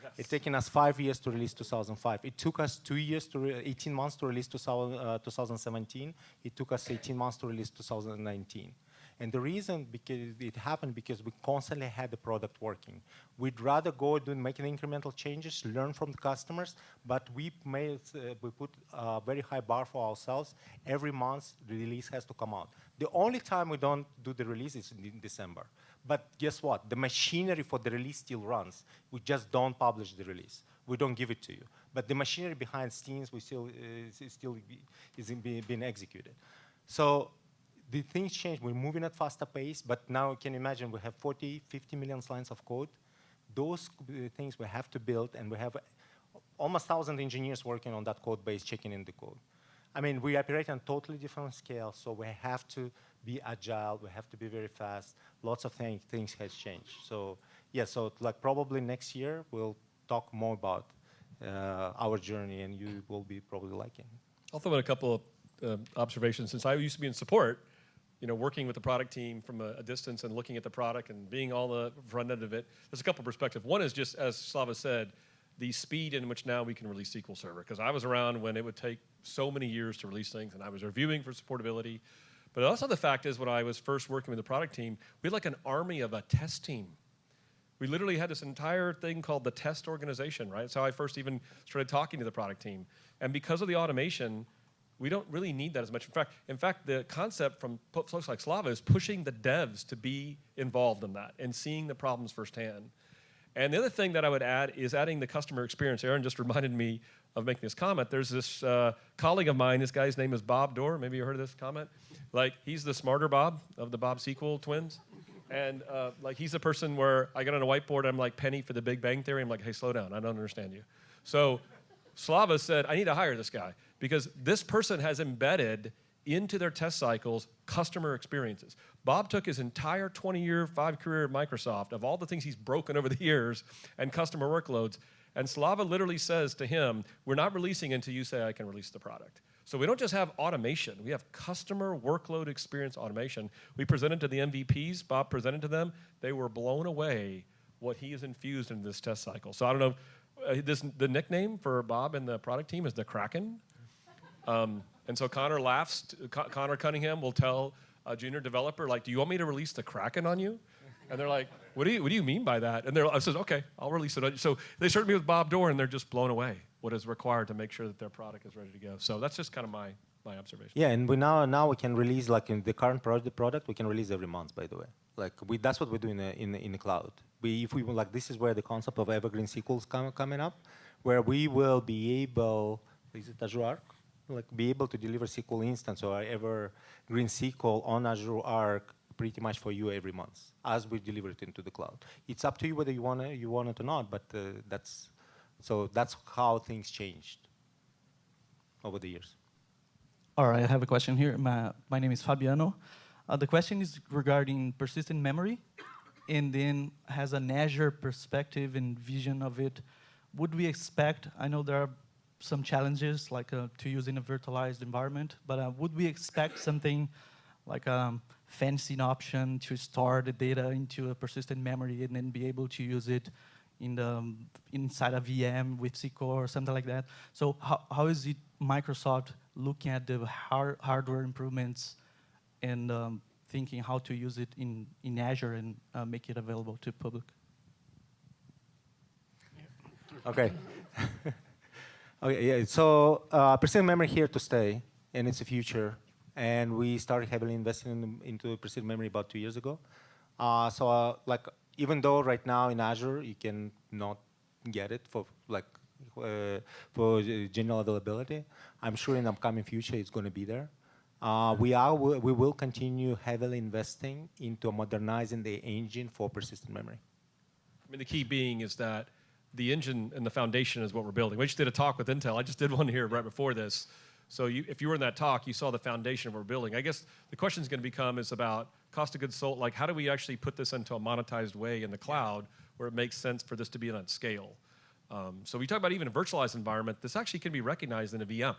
Yes. It's taken us 5 years to release 2005. It took us 18 months to release 2017. It took us 18 months to release 2019. And the reason it happened because we constantly had the product working. We'd rather go making incremental changes, learn from the customers, but we put a very high bar for ourselves. Every month, the release has to come out. The only time we don't do the release is in December. But guess what? The machinery for the release still runs. We just don't publish the release. We don't give it to you. But the machinery behind scenes is still being executed. So the things change. We're moving at faster pace, but now you can imagine we have 40, 50 million lines of code. Those things we have to build, and we have almost 1,000 engineers working on that code base, checking in the code. I mean, we operate on totally different scale, so we have to be agile. We have to be very fast. Lots of things has changed. So yeah, so like probably next year we'll talk more about our journey, and you will be probably liking it. I'll throw in a couple of observations. Since I used to be in support, working with the product team from a distance and looking at the product and being on the front end of it, there's a couple perspectives. One is just, as Slava said, the speed in which now we can release SQL Server. Because I was around when it would take so many years to release things, and I was reviewing for supportability. But also the fact is, when I was first working with the product team, we had like an army of a test team We literally had this entire thing called the test organization, right? That's how I first even started talking to the product team. And because of the automation, we don't really need that as much. In fact, the concept from folks like Slava is pushing the devs to be involved in that and seeing the problems firsthand. And the other thing that I would add is adding the customer experience. Aaron just reminded me of making this comment. There's this colleague of mine, this guy's name is Bob Dorr. Maybe you heard of this comment? Like, he's the smarter Bob of the Bob SQL twins. And like, he's the person where I get on a whiteboard, I'm like Penny for the Big Bang Theory. I'm like, hey, slow down, I don't understand you. So Slava said, I need to hire this guy because this person has embedded into their test cycles customer experiences. Bob took his entire 20-year, 5-career at Microsoft of all the things he's broken over the years and customer workloads, and Slava literally says to him, we're not releasing until you say I can release the product. So we don't just have automation, we have customer workload experience automation. We presented to the MVPs, Bob presented to them, they were blown away what he has infused into this test cycle. So I don't know, the nickname for Bob and the product team is the Kraken. And so Connor laughs. Connor Cunningham will tell a junior developer, like, do you want me to release the Kraken on you? And they're like, what do you mean by that? And I said, okay, I'll release it on you. So they started me with Bob Dorr, and they're just blown away what is required to make sure that their product is ready to go. So that's just kind of my observation. Yeah, and we now we can release, like in the current product, we can release every month, by the way. Like that's what we do in the cloud. If we like, this is where the concept of evergreen SQLs coming up, where we will be able, is it Azure Arc? Like be able to deliver SQL instance or evergreen SQL on Azure Arc pretty much for you every month as we deliver it into the cloud. It's up to you whether you want it or not, but that's how things changed over the years. All right, I have a question here. My name is Fabiano. The question is regarding persistent memory, and then has an Azure perspective and vision of it. Would we expect, I know there are some challenges like to use in a virtualized environment, but would we expect something like a fancy option to store the data into a persistent memory and then be able to use it inside a VM with SQL or something like that? So how is it Microsoft looking at the hardware improvements and thinking how to use it in Azure and make it available to public? Okay. Okay, yeah, so persistent memory here to stay, and it's the future. And we started heavily investing into persistent memory about 2 years ago. Like, even though right now in Azure you can not get it for general availability, I'm sure in the upcoming future it's going to be there. We will continue heavily investing into modernizing the engine for persistent memory. I mean, the key being is that the engine and the foundation is what we're building. We just did a talk with Intel. I just did one here right before this. So if you were in that talk, you saw the foundation of what we're building. I guess the question is going to become is about cost of goods sold. Like, how do we actually put this into a monetized way in the cloud where it makes sense for this to be on scale? So we talk about even a virtualized environment. This actually can be recognized in a VM,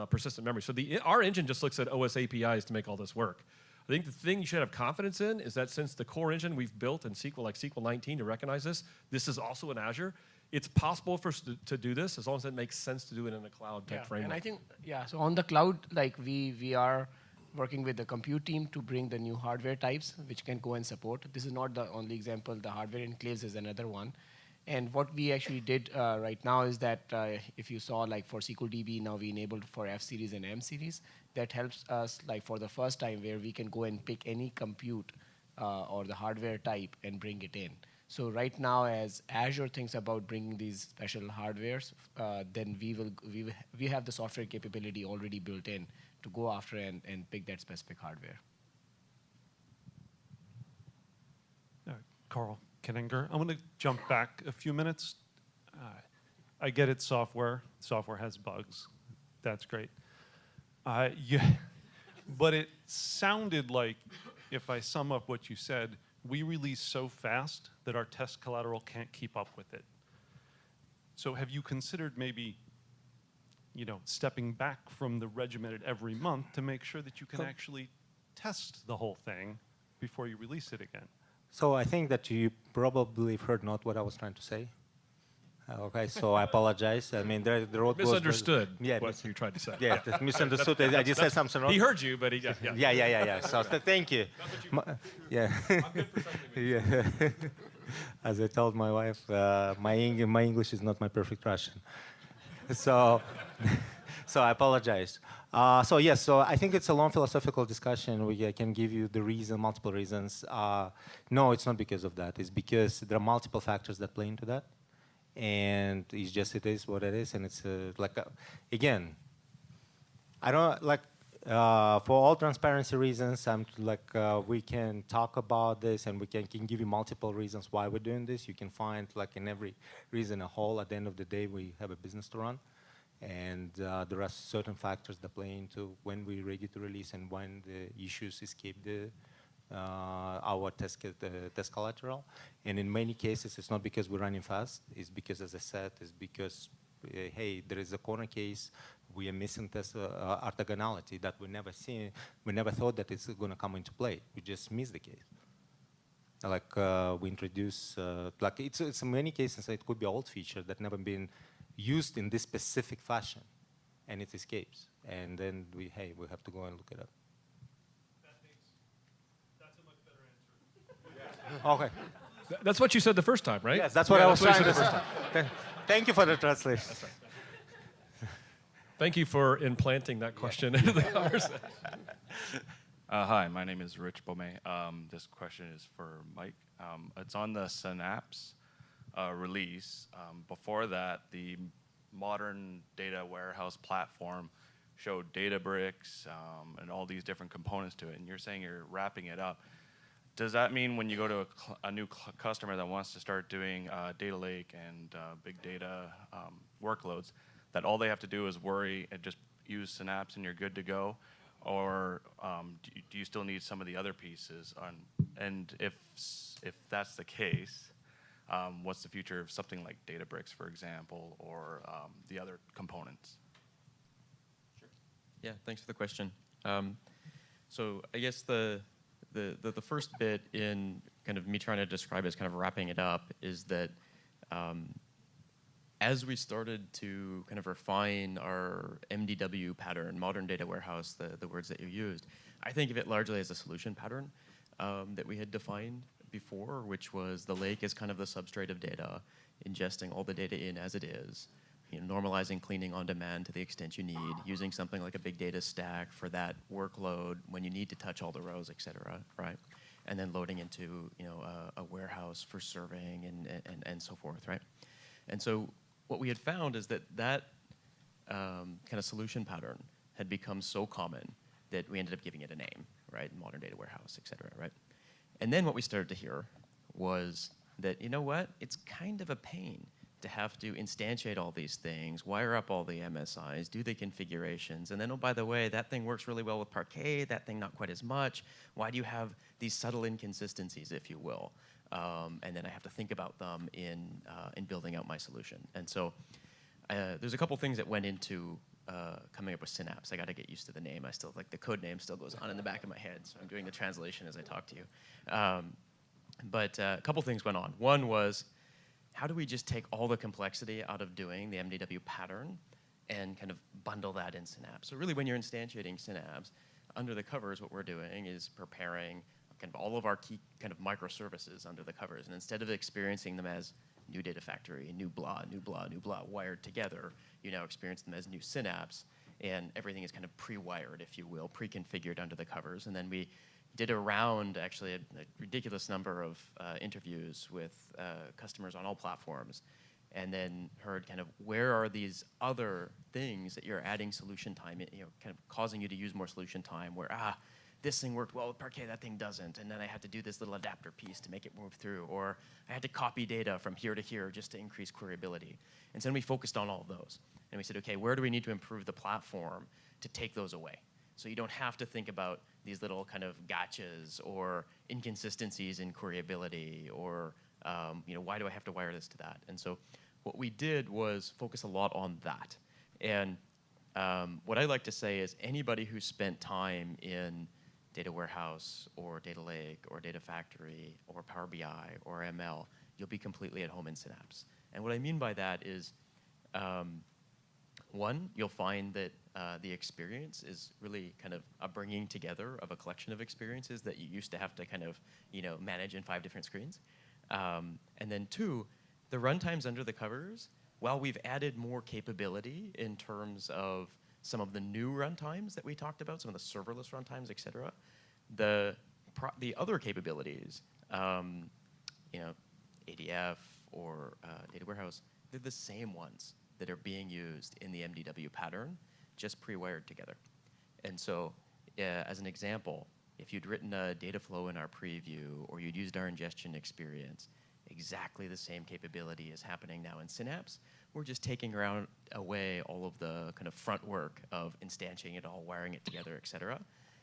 persistent memory. So our engine just looks at OS APIs to make all this work. I think the thing you should have confidence in is that since the core engine we've built in SQL, like SQL 19 to recognize this is also in Azure. It's possible for us to do this as long as it makes sense to do it in a cloud type framework. And I think, so on the cloud, like we are working with the compute team to bring the new hardware types, which can go and support. This is not the only example. The hardware enclaves is another one. And what we actually did right now is that if you saw, like for SQL DB, now we enabled for F series and M series. That helps us, like for the first time, where we can go and pick any compute or the hardware type and bring it in. So right now, as Azure thinks about bringing these special hardwares, then we have the software capability already built in to go after and pick that specific hardware. Carl Kenninger. I want to jump back a few minutes. I get it, software. Software has bugs. That's great. But it sounded like, if I sum up what you said, we release so fast that our test collateral can't keep up with it. So have you considered maybe, stepping back from the regimented every month to make sure that you can actually test the whole thing before you release it again? So I think that you probably heard not what I was trying to say. Okay, so I apologize. I mean, the road misunderstood was, what you tried to say. Yeah, misunderstood. I just said something wrong. He heard you, but yeah. So thank you. I'm good for something. Yeah. As I told my wife, my English is not my perfect Russian. So, so I apologize. So yes, so I think it's a long philosophical discussion. We can give you the reason, multiple reasons. No, it's not because of that. It's because there are multiple factors that play into that, and it's just it is what it is. And it's again, I don't like. For all transparency reasons, we can talk about this, and we can give you multiple reasons why we're doing this. You can find in every reason a whole. At the end of the day, we have a business to run, and there are certain factors that play into when we're ready to release and when the issues escape our test collateral. And in many cases, it's not because we're running fast. It's because, as I said, it's because hey, there is a corner case. We are missing test orthogonality that we never seen. We never thought that it's going to come into play. We just missed the case. We introduce, it's in many cases it could be an old feature that never been used in this specific fashion, and it escapes. And then we have to go and look it up. That's a much better answer. Okay. That's what you said the first time, right? Yes, that's what I was trying to say. Thank you for the translation. Thank you for implanting that question into the conversation. Hi, my name is Rich Bomey. This question is for Mike. It's on the Synapse release. Before that, the modern data warehouse platform showed Databricks and all these different components to it, and you're saying you're wrapping it up. Does that mean when you go to a new customer that wants to start doing data lake and big data workloads, that all they have to do is worry and just use Synapse and you're good to go? Or do you still need some of the other pieces? And if that's the case, what's the future of something like Databricks, for example, or the other components? Sure. Yeah, thanks for the question. So I guess the first bit in kind of me trying to describe it as kind of wrapping it up is that as we started to kind of refine our MDW pattern, modern data warehouse, the words that you used, I think of it largely as a solution pattern that we had defined before, which was the lake is kind of the substrate of data, ingesting all the data in as it is, normalizing, cleaning on demand to the extent you need, using something like a big data stack for that workload when you need to touch all the rows, et cetera, right? And then loading into a warehouse for serving and so forth, right? And so what we had found is that kind of solution pattern had become so common that we ended up giving it a name, right? Modern data warehouse, et cetera, right? And then what we started to hear was that, you know what? It's kind of a pain to have to instantiate all these things, wire up all the MSIs, do the configurations, and then, oh, by the way, that thing works really well with Parquet, that thing not quite as much. Why do you have these subtle inconsistencies, if you will? And then I have to think about them in building out my solution. And so there's a couple things that went into coming up with Synapse. I got to get used to the name. I still, the code name still goes on in the back of my head, so I'm doing the translation as I talk to you. But a couple things went on. One was, how do we just take all the complexity out of doing the MDW pattern and kind of bundle that in Synapse? So really, when you're instantiating Synapse, under the covers, what we're doing is preparing kind of all of our key kind of microservices under the covers. And instead of experiencing them as new data factory, new blah, new blah, new blah, wired together, you now experience them as new Synapse, and everything is kind of pre-wired, if you will, pre-configured under the covers. And then we did actually a ridiculous number of interviews with customers on all platforms, and then heard kind of where are these other things that you're adding solution time, kind of causing you to use more solution time, where this thing worked well with Parquet, that thing doesn't, and then I had to do this little adapter piece to make it move through, or I had to copy data from here to here just to increase queryability. And so then we focused on all of those, and we said, okay, where do we need to improve the platform to take those away? So you don't have to think about these little kind of gotchas or inconsistencies in queryability, or why do I have to wire this to that? And so what we did was focus a lot on that. And what I like to say is anybody who spent time in data warehouse or data lake or data factory or Power BI or ML, you'll be completely at home in Synapse. And what I mean by that is, one, you'll find that the experience is really kind of a bringing together of a collection of experiences that you used to have to kind of manage in 5 different screens. And then two, the runtimes under the covers, while we've added more capability in terms of some of the new runtimes that we talked about, some of the serverless runtimes, et cetera, the other capabilities, ADF or Data Warehouse, they're the same ones that are being used in the MDW pattern, just pre-wired together. And so, as an example, if you'd written a data flow in our preview or you'd used our ingestion experience, exactly the same capability is happening now in Synapse. We're just taking away all of the kind of front work of instantiating it all, wiring it together, et cetera.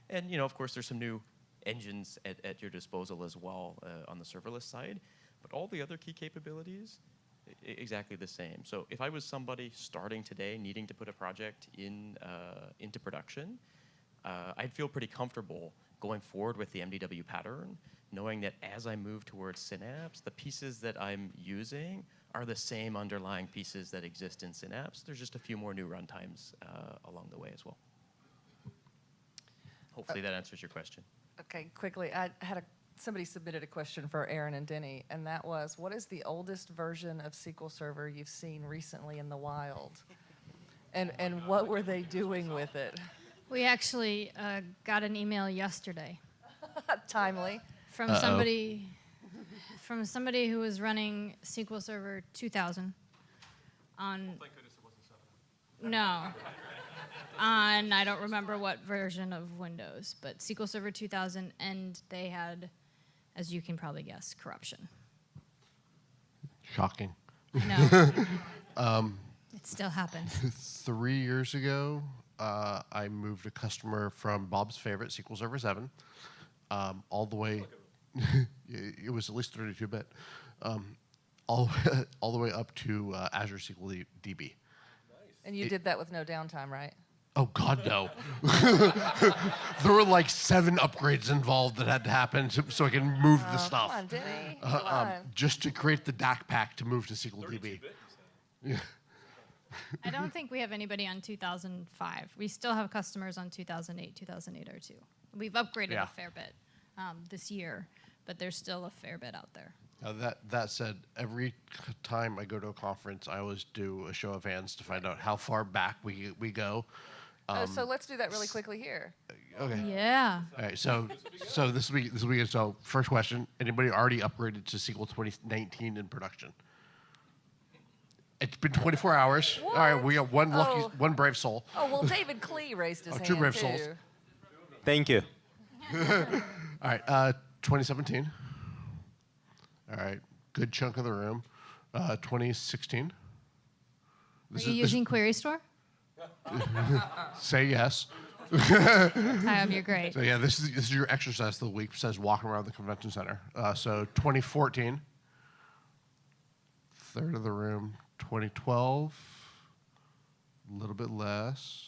And of course, there's some new engines at your disposal as well on the serverless side. But all the other key capabilities, exactly the same. So if I was somebody starting today, needing to put a project into production, I'd feel pretty comfortable going forward with the MDW pattern, knowing that as I move towards Synapse, the pieces that I'm using are the same underlying pieces that exist in Synapse. There's just a few more new runtimes along the way as well. Hopefully that answers your question. Okay, quickly, I had somebody submitted a question for Aaron and Denny, and that was, what is the oldest version of SQL Server you've seen recently in the wild? And what were they doing with it? We actually got an email yesterday. Timely. From somebody who was running SQL Server 2000 on. Thank goodness it wasn't 7. No. On I don't remember what version of Windows, but SQL Server 2000, and they had, as you can probably guess, corruption. Shocking. No. It still happened. 3 years ago, I moved a customer from Bob's favorite, SQL Server 7, all the way. It was at least 32-bit, all the way up to Azure SQL DB. And you did that with no downtime, right? Oh God, no! There were like 7 upgrades involved that had to happen so I can move the stuff. Come on, Denny. Come on. Just to create the DAC pack to move to SQL DB. Yeah. I don't think we have anybody on 2005. We still have customers on 2008, 2008 R2. We've upgraded a fair bit this year, but there's still a fair bit out there. That said, every time I go to a conference, I always do a show of hands to find out how far back we go. So let's do that really quickly here. Okay. Yeah. All right. So this week. So first question: anybody already upgraded to SQL 2019 in production? It's been 24 hours. What? All right. We got one brave soul. Oh well, David Klee raised his hand 2 brave too. souls. Thank you. All right. 2017. All right. Good chunk of the room. 2016. Are you using Query Store? Say yes. You're great. So yeah, this is your exercise of the week. Besides walking around the convention center. So 2014. Third of the room. 2012. A little bit less.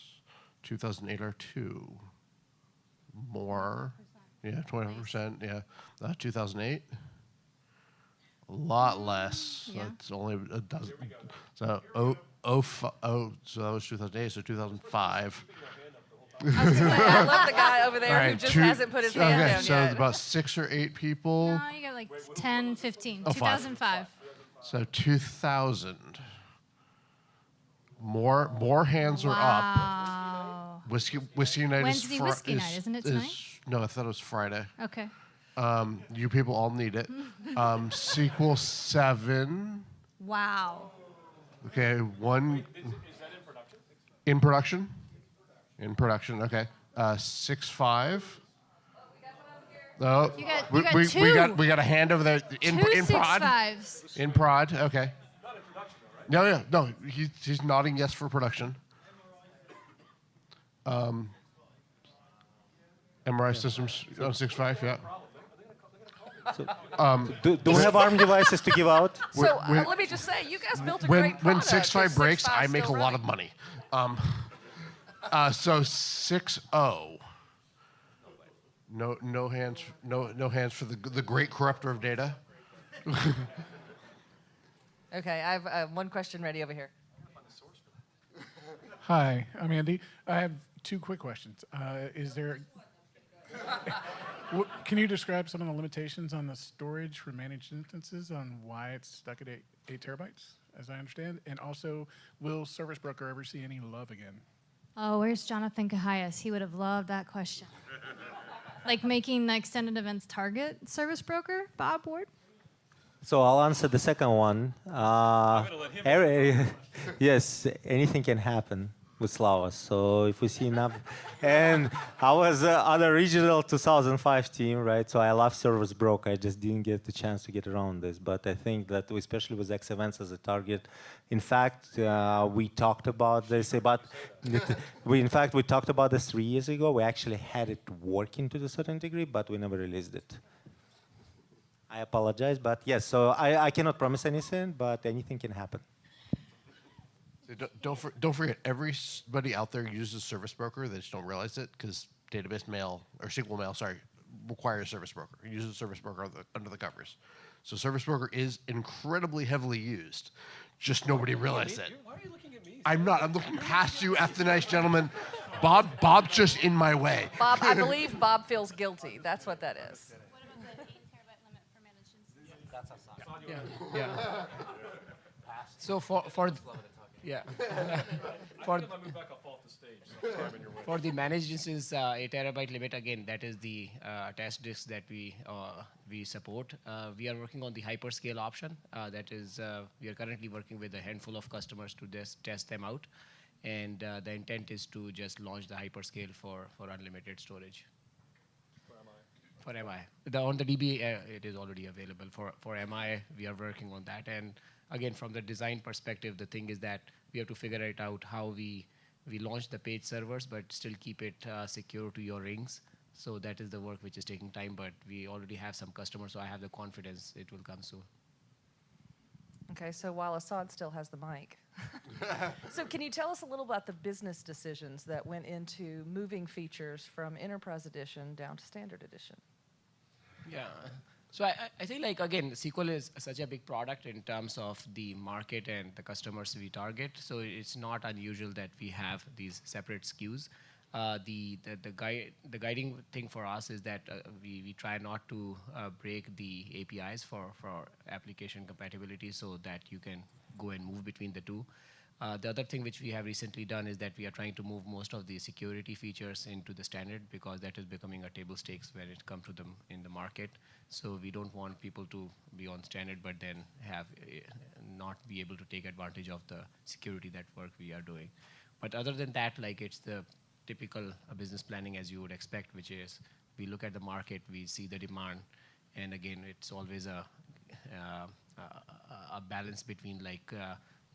2008 R2. More. Yeah, 20%. Yeah. 2008. A lot less. Yeah. It's only a dozen. So so that was 2008. So 2005. I was gonna say, I love the guy over there who just hasn't put his hand down so yet. it's about 6 or 8 people. No, you got like 10, 15. Oh, 2005. So 2000. More hands are up. Wow. Whiskey night Wednesday whiskey night, isn't it tonight? No, I thought it was Friday. Okay. You people all need it. SQL 7. Wow. Okay, 1. In production? In production, okay. 6.5. No, You got two. we got a hand over there in Two prod. 6.5s. In prod, okay. No, he's nodding yes for production. MRI systems on 6.5, yeah. Do we have ARM devices to give out? So let me just say, you guys built a great product. When 6.5 breaks, 6.5 I make a still lot of running. money. So 6.0. No hands for the great corrupter of data. Okay, I have one question ready over here. Hi, I'm Andy. I have 2 quick questions. Can you describe some of the limitations on the storage for managed instances on why it's stuck at 8 terabytes, as I understand? And also, will Service Broker ever see any love again? Oh, where's Jonathan Cahias? He would have loved that question. Like making the extended events target Service Broker, Bob Ward? So I'll answer the second one. Yes, anything can happen with Slava. So if we see enough, and I was on the regional 2005 team, right? So I love Service Broker. I just didn't get the chance to get around this. But I think that, especially with X events as a target, in fact, we talked about this. We talked about this 3 years ago. We actually had it working to a certain degree, but we never released it. I apologize, but yes, so I cannot promise anything, but anything can happen. Don't forget, everybody out there uses Service Broker. They just don't realize it because database mail, or SQL mail, sorry, requires Service Broker. It uses Service Broker under the covers. So Service Broker is incredibly heavily used. Just nobody realized it. Why are you looking at me? I'm not. I'm looking past you, F the nice gentleman. Bob's just in my way. Bob, I believe Bob feels guilty. That's what that is. Yeah. So for the managed instance 8 terabyte limit, again, that is the attached disk that we support. We are working on the hyperscale option. That is, we are currently working with a handful of customers to test them out, and the intent is to just launch the hyperscale for unlimited storage. For MI. On the DB, it is already available. For MI, we are working on that. And again, from the design perspective, the thing is that we have to figure it out how we launch the page servers, but still keep it secure to your rings. So that is the work which is taking time, but we already have some customers, so I have the confidence it will come soon. Okay, so while Assad still has the mic. So can you tell us a little about the business decisions that went into moving features from Enterprise Edition down to Standard Edition? Yeah. So I think, like, again, SQL is such a big product in terms of the market and the customers we target. So it's not unusual that we have these separate SKUs. The guiding thing for us is that we try not to break the APIs for application compatibility so that you can go and move between the two. The other thing which we have recently done is that we are trying to move most of the security features into the standard because that is becoming a table stakes when it comes to them in the market. So we don't want people to be on standard but then have not be able to take advantage of the security that work we are doing. But other than that, like, it's the typical business planning as you would expect, which is we look at the market, we see the demand, and again, it's always a balance between, like,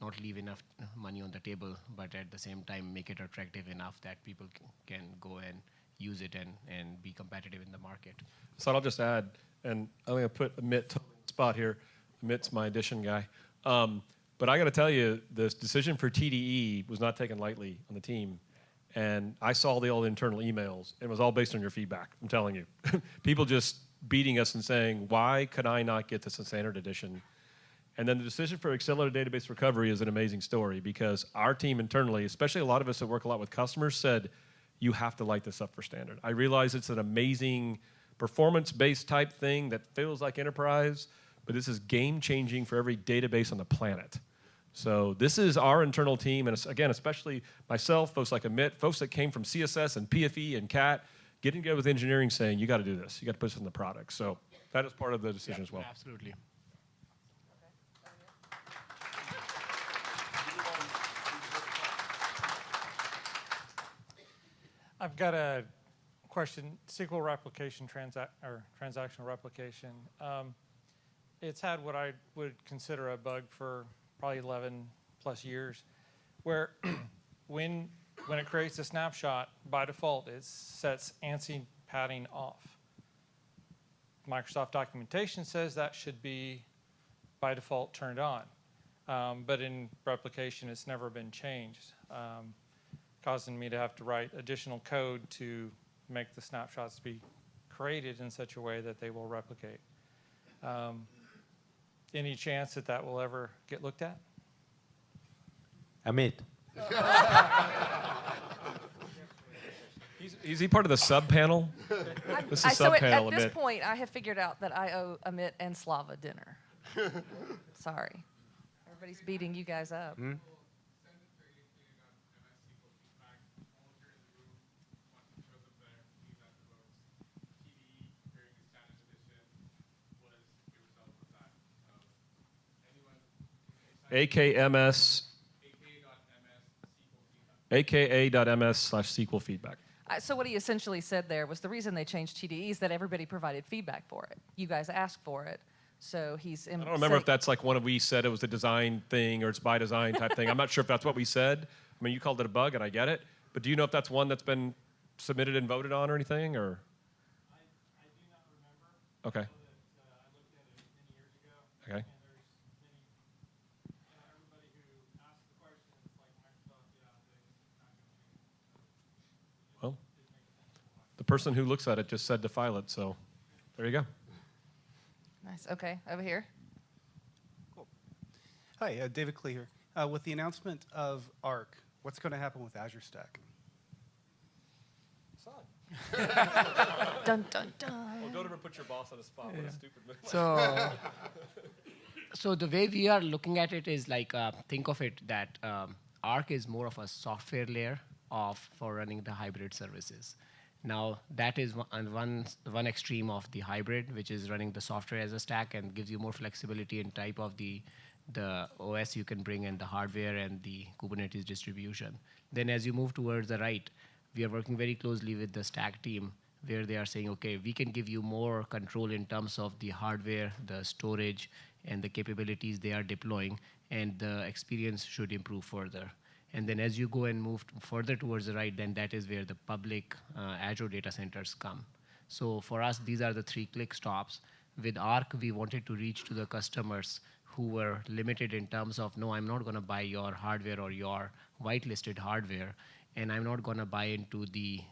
not leave enough money on the table, but at the same time make it attractive enough that people can go and use it and be competitive in the market. So I'll just add, and I'm going to put Amit on the spot here. Amit's my edition guy. But I got to tell you, this decision for TDE was not taken lightly on the team. And I saw the old internal emails. It was all based on your feedback, I'm telling you. People just beating us and saying, why could I not get this in Standard Edition? And then the decision for accelerated database recovery is an amazing story because our team internally, especially a lot of us that work a lot with customers, said, you have to light this up for standard. I realize it's an amazing performance-based type thing that feels like enterprise, but this is game-changing for every database on the planet. So this is our internal team, and again, especially myself, folks like Amit, folks that came from CSS and PFE and CAT, getting together with engineering saying, you got to do this. You got to put this in the product. So that is part of the decision as well. Absolutely. I've got a question. SQL replication, transactional replication. It's had what I would consider a bug for probably 11 plus years, where when it creates a snapshot, by default, it sets ANSI padding off. Microsoft documentation says that should be, by default, turned on. But in replication, it's never been changed, causing me to have to write additional code to make the snapshots be created in such a way that they will replicate. Any chance that that will ever get looked at? Amit. Is he part of the sub panel? This is So sub at panel. this point, I have figured out that I owe Amit and Slava dinner. Sorry. Everybody's beating you guys up. AKMS. aka.ms/SQL feedback. So what he essentially said there was the reason they changed TDE is that everybody provided feedback for it. You guys asked for it. So he's... I don't remember if that's like one of we said it was a design thing or it's by design type thing. I'm not sure if that's what we said. I mean, you called it a bug, and I get it. But do you know if that's one that's been submitted and voted on or anything? Or? I do not remember. Okay. Okay. Well, the person who looks at it just said to file it, so there you go. Nice. Okay, over here. Cool. Hi, David Klee here. With the announcement of Arc, what's going to happen with Azure Stack? Dun, dun, dun. Well, don't ever put your boss on the spot. What a stupid move. So the way we are looking at it is like, think of it that Arc is more of a software layer for running the hybrid services. Now, that is one extreme of the hybrid, which is running the software as a stack and gives you more flexibility in type of the OS you can bring and the hardware and the Kubernetes distribution. Then as you move towards the right, we are working very closely with the stack team where they are saying, okay, we can give you more control in terms of the hardware, the storage, and the capabilities they are deploying, and the experience should improve further. And then as you go and move further towards the right, then that is where the public Azure data centers come. So for us, these are the 3 click stops. With Arc, we wanted to reach to the customers who were limited in terms of, no, I'm not going to buy your hardware or your whitelisted hardware, and I'm not going to buy into the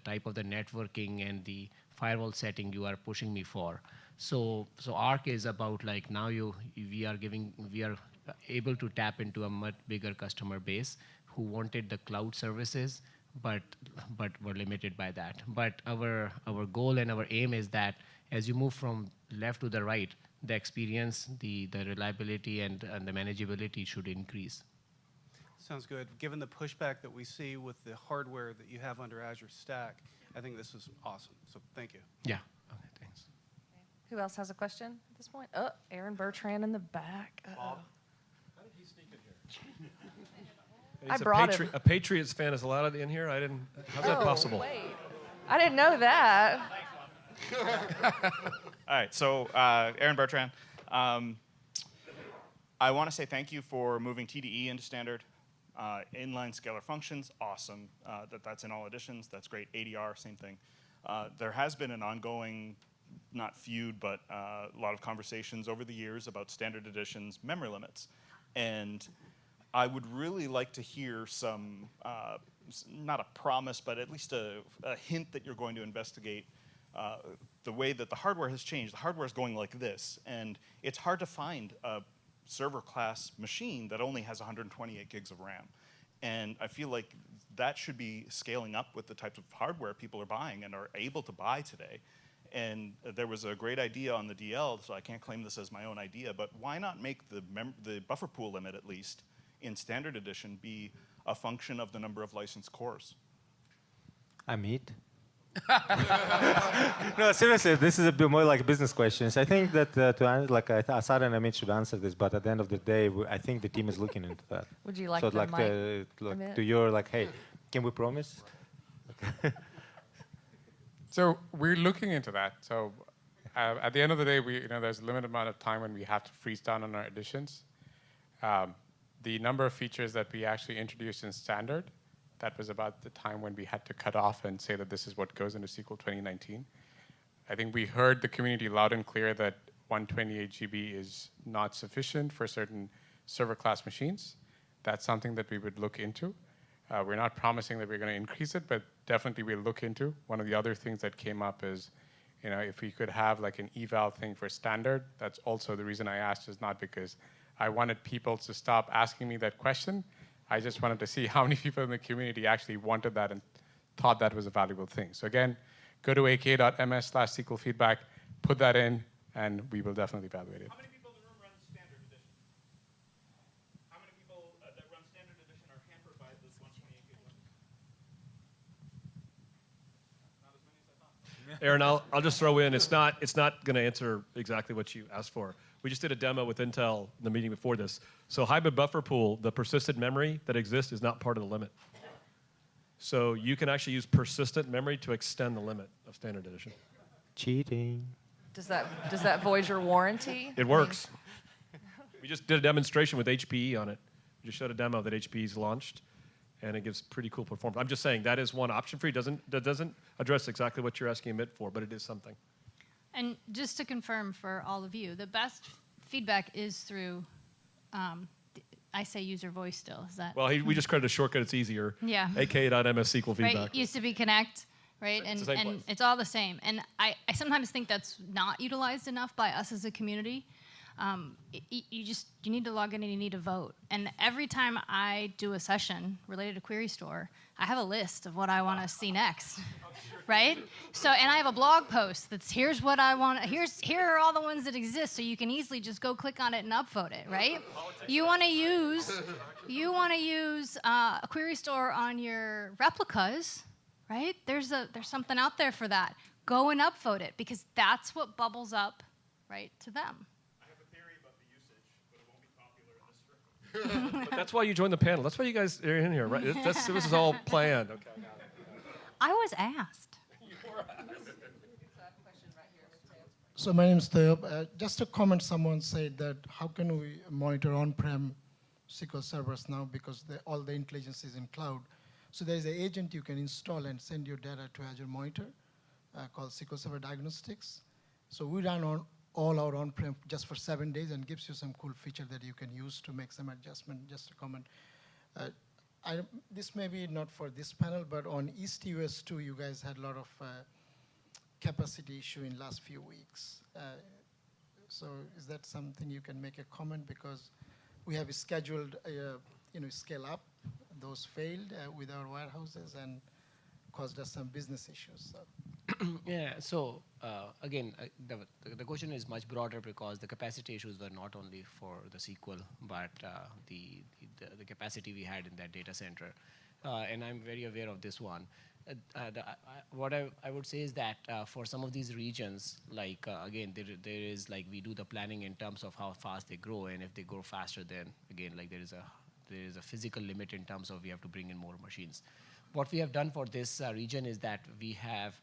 type of the networking and the firewall setting you are pushing me for. So Arc is about like now we are able to tap into a much bigger customer base who wanted the cloud services, but were limited by that. But our goal and our aim is that as you move from left to the right, the experience, the reliability, and the manageability should increase. Sounds good. Given the pushback that we see with the hardware that you have under Azure Stack, I think this is awesome. So thank you. Yeah. Okay, thanks. Who else has a question at this point? Oh, Aaron Bertrand in the back. Bob, how did he sneak in here? I brought him. A Patriots fan is allowed in here? How's that possible? Wait. I didn't know that. All right, so Aaron Bertrand. I want to say thank you for moving TDE into standard. Inline scalar functions, awesome. That's in all editions. That's great. ADR, same thing. There has been an ongoing, not feud, but a lot of conversations over the years about standard editions memory limits. And I would really like to hear some, not a promise, but at least a hint that you're going to investigate the way that the hardware has changed. The hardware is going like this, and it's hard to find a server class machine that only has 128 gigs of RAM. And I feel like that should be scaling up with the types of hardware people are buying and are able to buy today. And there was a great idea on the DL, so I can't claim this as my own idea, but why not make the buffer pool limit, at least, in standard edition be a function of the number of licensed cores? Amit? No, seriously, this is a bit more like business questions. I think that Asad and Amit should answer this, but at the end of the day, I think the team is looking into that. Would you like so the like mic, to your like, hey, can we promise? So we're looking into that. So at the end of the day, there's a limited amount of time when we have to freeze down on our additions. The number of features that we actually introduced in standard, that was about the time when we had to cut off and say that this is what goes into SQL 2019. I think we heard the community loud and clear that 128 GB is not sufficient for certain server class machines. That's something that we would look into. We're not promising that we're going to increase it, but definitely we'll look into. One of the other things that came up is, if we could have like an eval thing for standard. That's also the reason I asked, is not because I wanted people to stop asking me that question. I just wanted to see how many people in the community actually wanted that and thought that was a valuable thing. So again, go to aka.ms/SQL feedback, put that in, and we will definitely evaluate it. How many people in the room run standard edition? How many people that run standard edition are hampered by this 128 gig limit? Not as many as I thought. Aaron, I'll just throw in, it's not going to answer exactly what you asked for. We just did a demo with Intel in the meeting before this. So hybrid buffer pool, the persistent memory that exists is not part of the limit. So you can actually use persistent memory to extend the limit of standard edition. Cheating. Does that void your warranty? It works. We just did a demonstration with HPE on it. We just showed a demo that HPE's launched, and it gives pretty cool performance. I'm just saying that is one option for you. That doesn't address exactly what you're asking Amit for, but it is something. And just to confirm for all of you, the best feedback is through, I say user voice still. Is that? Well, we just created a shortcut. It's easier. Yeah. aka.ms SQL feedback. Right, it used to be connect, right? It's the same place. It's all the same. And I sometimes think that's not utilized enough by us as a community. You need to log in and you need to vote. And every time I do a session related to Query Store, I have a list of what I want to see next, right? So, and I have a blog post that's here's what I want. Here are all the ones that exist, so you can easily just go click on it and upvote it, right? You want to use a Query Store on your replicas, right? There's something out there for that. Go and upvote it because that's what bubbles up, right, to them. But that's why you joined the panel. That's why you guys are in here, right? This is all planned. Okay. I was asked. So my name is Tayeb. Just a comment, someone said that how can we monitor on-prem SQL servers now because all the intelligence is in cloud. So there's an agent you can install and send your data to Azure Monitor called SQL Server Diagnostics. So we run on all our on-prem just for 7 days and gives you some cool feature that you can use to make some adjustment. Just a comment. This may be not for this panel, but on East US 2, you guys had a lot of capacity issue in last few weeks. So is that something you can make a comment? Because we have scheduled, scale up. Those failed with our warehouses and caused us some business issues. So. Yeah, so again, the question is much broader because the capacity issues were not only for the SQL, but the capacity we had in that data center. And I'm very aware of this one. What I would say is that for some of these regions, like again, there is like we do the planning in terms of how fast they grow, and if they grow faster, then again, like there is a physical limit in terms of we have to bring in more machines. What we have done for this region is that we have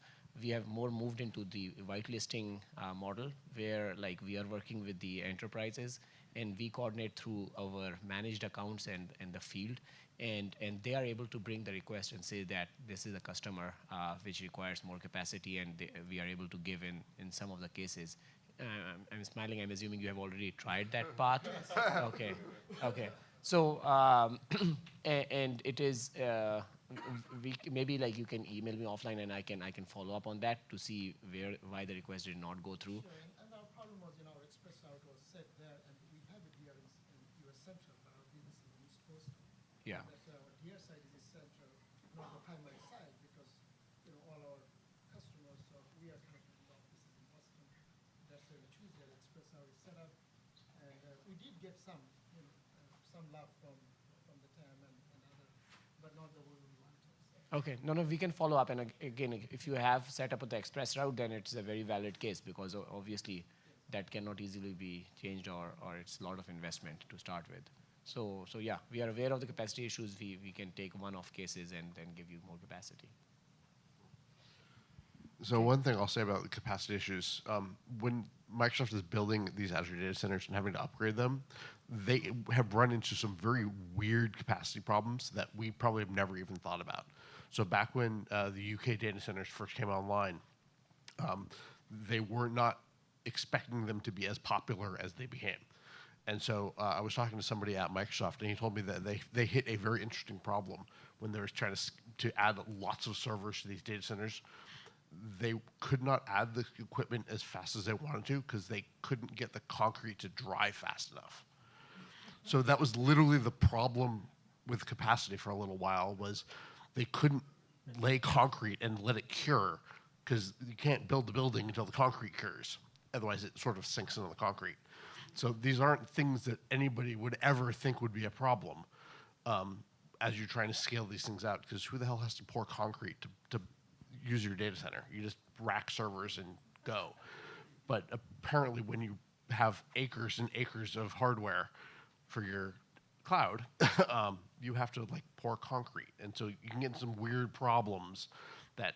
more moved into the whitelisting model, where like we are working with the enterprises and we coordinate through our managed accounts and the field, and they are able to bring the request and say that this is a customer which requires more capacity, and we are able to give in some of the cases. I'm smiling. I'm assuming you have already tried that path. Okay. So and it is. Maybe like you can email me offline and I can follow up on that to see why the request did not go through. Sure. And our problem was, our express route was set there, and we have it here in US Central, but our business is in East Coast. Yeah. That's why our DR side is Central, not the primary side, because all our customers, we are connected to offices in Boston. That's why we choose that express route is set up, and we did get some love from the TAM and other, but not the way we wanted. Okay, no, we can follow up. And again, if you have set up with the express route, then it's a very valid case because obviously that cannot easily be changed or it's a lot of investment to start with. So yeah, we are aware of the capacity issues. We can take one-off cases and then give you more capacity. So one thing I'll say about the capacity issues, when Microsoft is building these Azure data centers and having to upgrade them, they have run into some very weird capacity problems that we probably have never even thought about. So back when the UK data centers first came online, they were not expecting them to be as popular as they became. And so I was talking to somebody at Microsoft, and he told me that they hit a very interesting problem when they were trying to add lots of servers to these data centers. They could not add the equipment as fast as they wanted to because they couldn't get the concrete to dry fast enough. So that was literally the problem with capacity for a little while, was they couldn't lay concrete and let it cure, because you can't build the building until the concrete cures. Otherwise, it sort of sinks into the concrete. So these aren't things that anybody would ever think would be a problem as you're trying to scale these things out, because who the hell has to pour concrete to use your data center? You just rack servers and go. But apparently when you have acres and acres of hardware for your cloud, you have to like pour concrete. And so you can get some weird problems that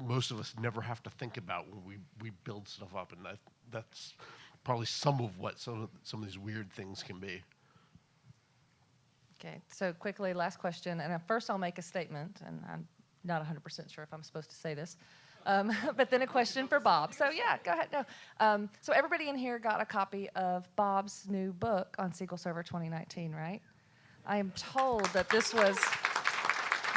most of us never have to think about when we build stuff up. And that's probably some of what some of these weird things can be. Okay, so quickly, last question. And first I'll make a statement, and I'm not 100% sure if I'm supposed to say this. But then a question for Bob. So yeah, go ahead. No. So everybody in here got a copy of Bob's new book on SQL Server 2019, right? I am told that this was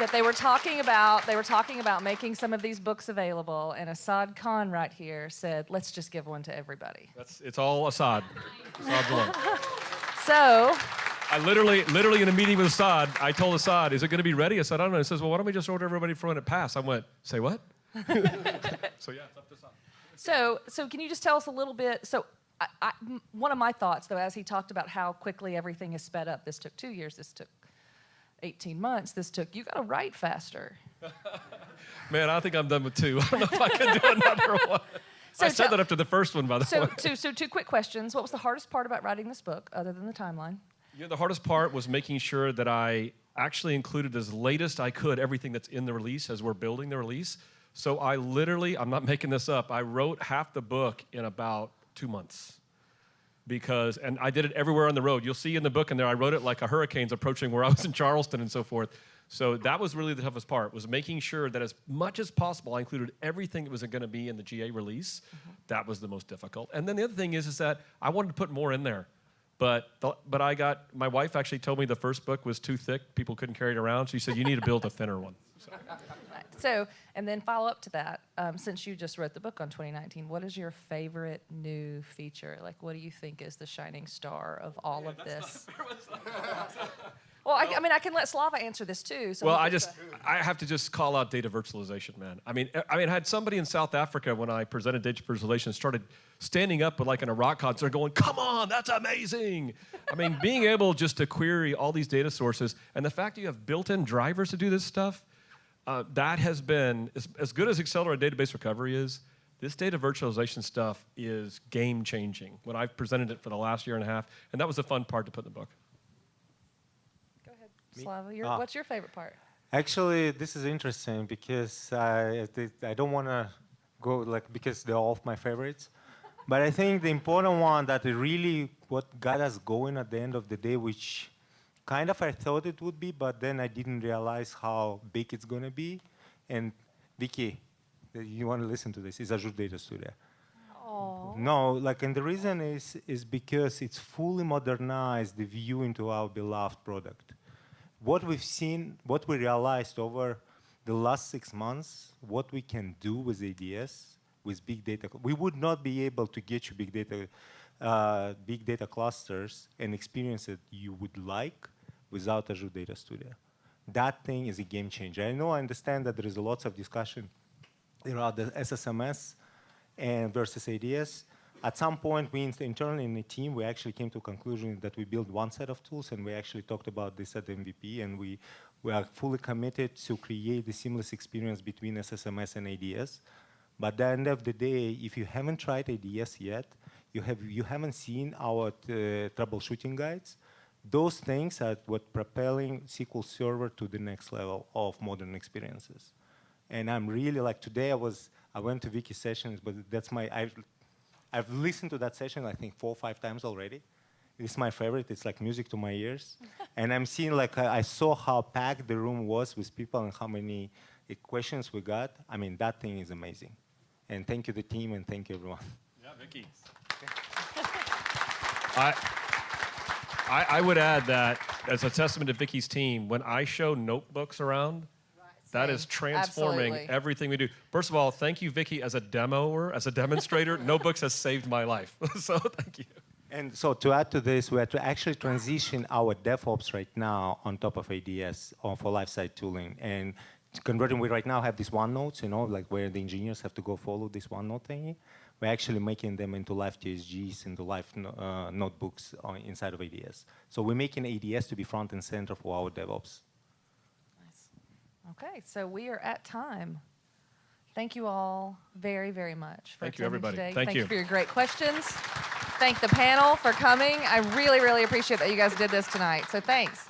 that they were talking about making some of these books available, and Assad Khan right here said, "Let's just give one to everybody." It's all Assad. Assad's the one. So I literally in a meeting with Assad, I told Assad, "Is it going to be ready?" I said, "I don't know." He says, "Well, why don't we just order everybody for when it passed?" I went, "Say what?" So yeah, it's up to Assad. So can you just tell us a little bit? So one of my thoughts, though, as he talked about how quickly everything is sped up, this took 2 years, this took 18 months, you got to write faster. Man, I think I'm done with 2. I don't know if I can do another one. So I said that after the first one, by the way. So 2 quick questions. What was the hardest part about writing this book, other than the timeline? Yeah, the hardest part was making sure that I actually included as latest I could everything that's in the release as we're building the release. So I literally, I'm not making this up, I wrote half the book in about 2 months. And I did it everywhere on the road. You'll see in the book in there, I wrote it like a hurricane's approaching where I was in Charleston and so forth. So that was really the toughest part, was making sure that as much as possible, I included everything that was going to be in the GA release. That was the most difficult. And then the other thing is that I wanted to put more in there. But my wife actually told me the first book was too thick. People couldn't carry it around. She said, you need to build a thinner one. So, and then follow up to that, since you just wrote the book on 2019, what is your favorite new feature? Like, what do you think is the shining star of all of this? Well, I mean, I can let Slava answer this too. So well, I have to just call out data virtualization, man. I mean, I had somebody in South Africa when I presented data virtualization started standing up, but like in a rock concert, going, "Come on, that's amazing!" I mean, being able just to query all these data sources, and the fact that you have built-in drivers to do this stuff, that has been as good as accelerated database recovery is. This data virtualization stuff is game-changing. When I've presented it for the last year and a half, and that was the fun part to put in the book. Slava, what's your favorite part? Actually, this is interesting because I don't want to go because they're all of my favorites. But I think the important one that really what got us going at the end of the day, which kind of I thought it would be, but then I didn't realize how big it's going to be. And Vicky, you want to listen to this, is Azure Data Studio. Aww. No, and the reason is because it's fully modernized the view into our beloved product. What we've seen, what we realized over the last 6 months, what we can do with ADS, with big data. We would not be able to get you big data clusters and experience that you would like without Azure Data Studio. That thing is a game changer. I understand that there is lots of discussion around the SSMS and versus ADS. At some point, we internally in the team, we actually came to a conclusion that we built one set of tools, and we actually talked about this at the MVP, and we are fully committed to create the seamless experience between SSMS and ADS. But at the end of the day, if you haven't tried ADS yet, you haven't seen our troubleshooting guides. Those things are what propelling SQL Server to the next level of modern experiences. And I'm really today I went to Vicky's sessions, but that's I've listened to that session, I think 4 or 5 times already. It's my favorite. It's like music to my ears. And I'm seeing, I saw how packed the room was with people and how many questions we got. I mean, that thing is amazing. And thank you, the team, and thank you, everyone. Yeah, Vicky. I would add that as a testament to Vicky's team, when I show notebooks around, that is transforming everything we do. First of all, thank you, Vicky, as a demonstrator. Notebooks has saved my life. So thank you. And so to add to this, we have to actually transition our DevOps right now on top of ADS for lifecycle tooling. And converting, we right now have these OneNotes, like where the engineers have to go follow this OneNote thingy. We're actually making them into live TSGs, into live notebooks inside of ADS. So we're making ADS to be front and center for our DevOps. Okay, so we are at time. Thank you all very, very much for Thank you, attending everybody. today. Thank you for your great questions. Thank the panel for coming. I really, really appreciate that you guys did this tonight. So thanks.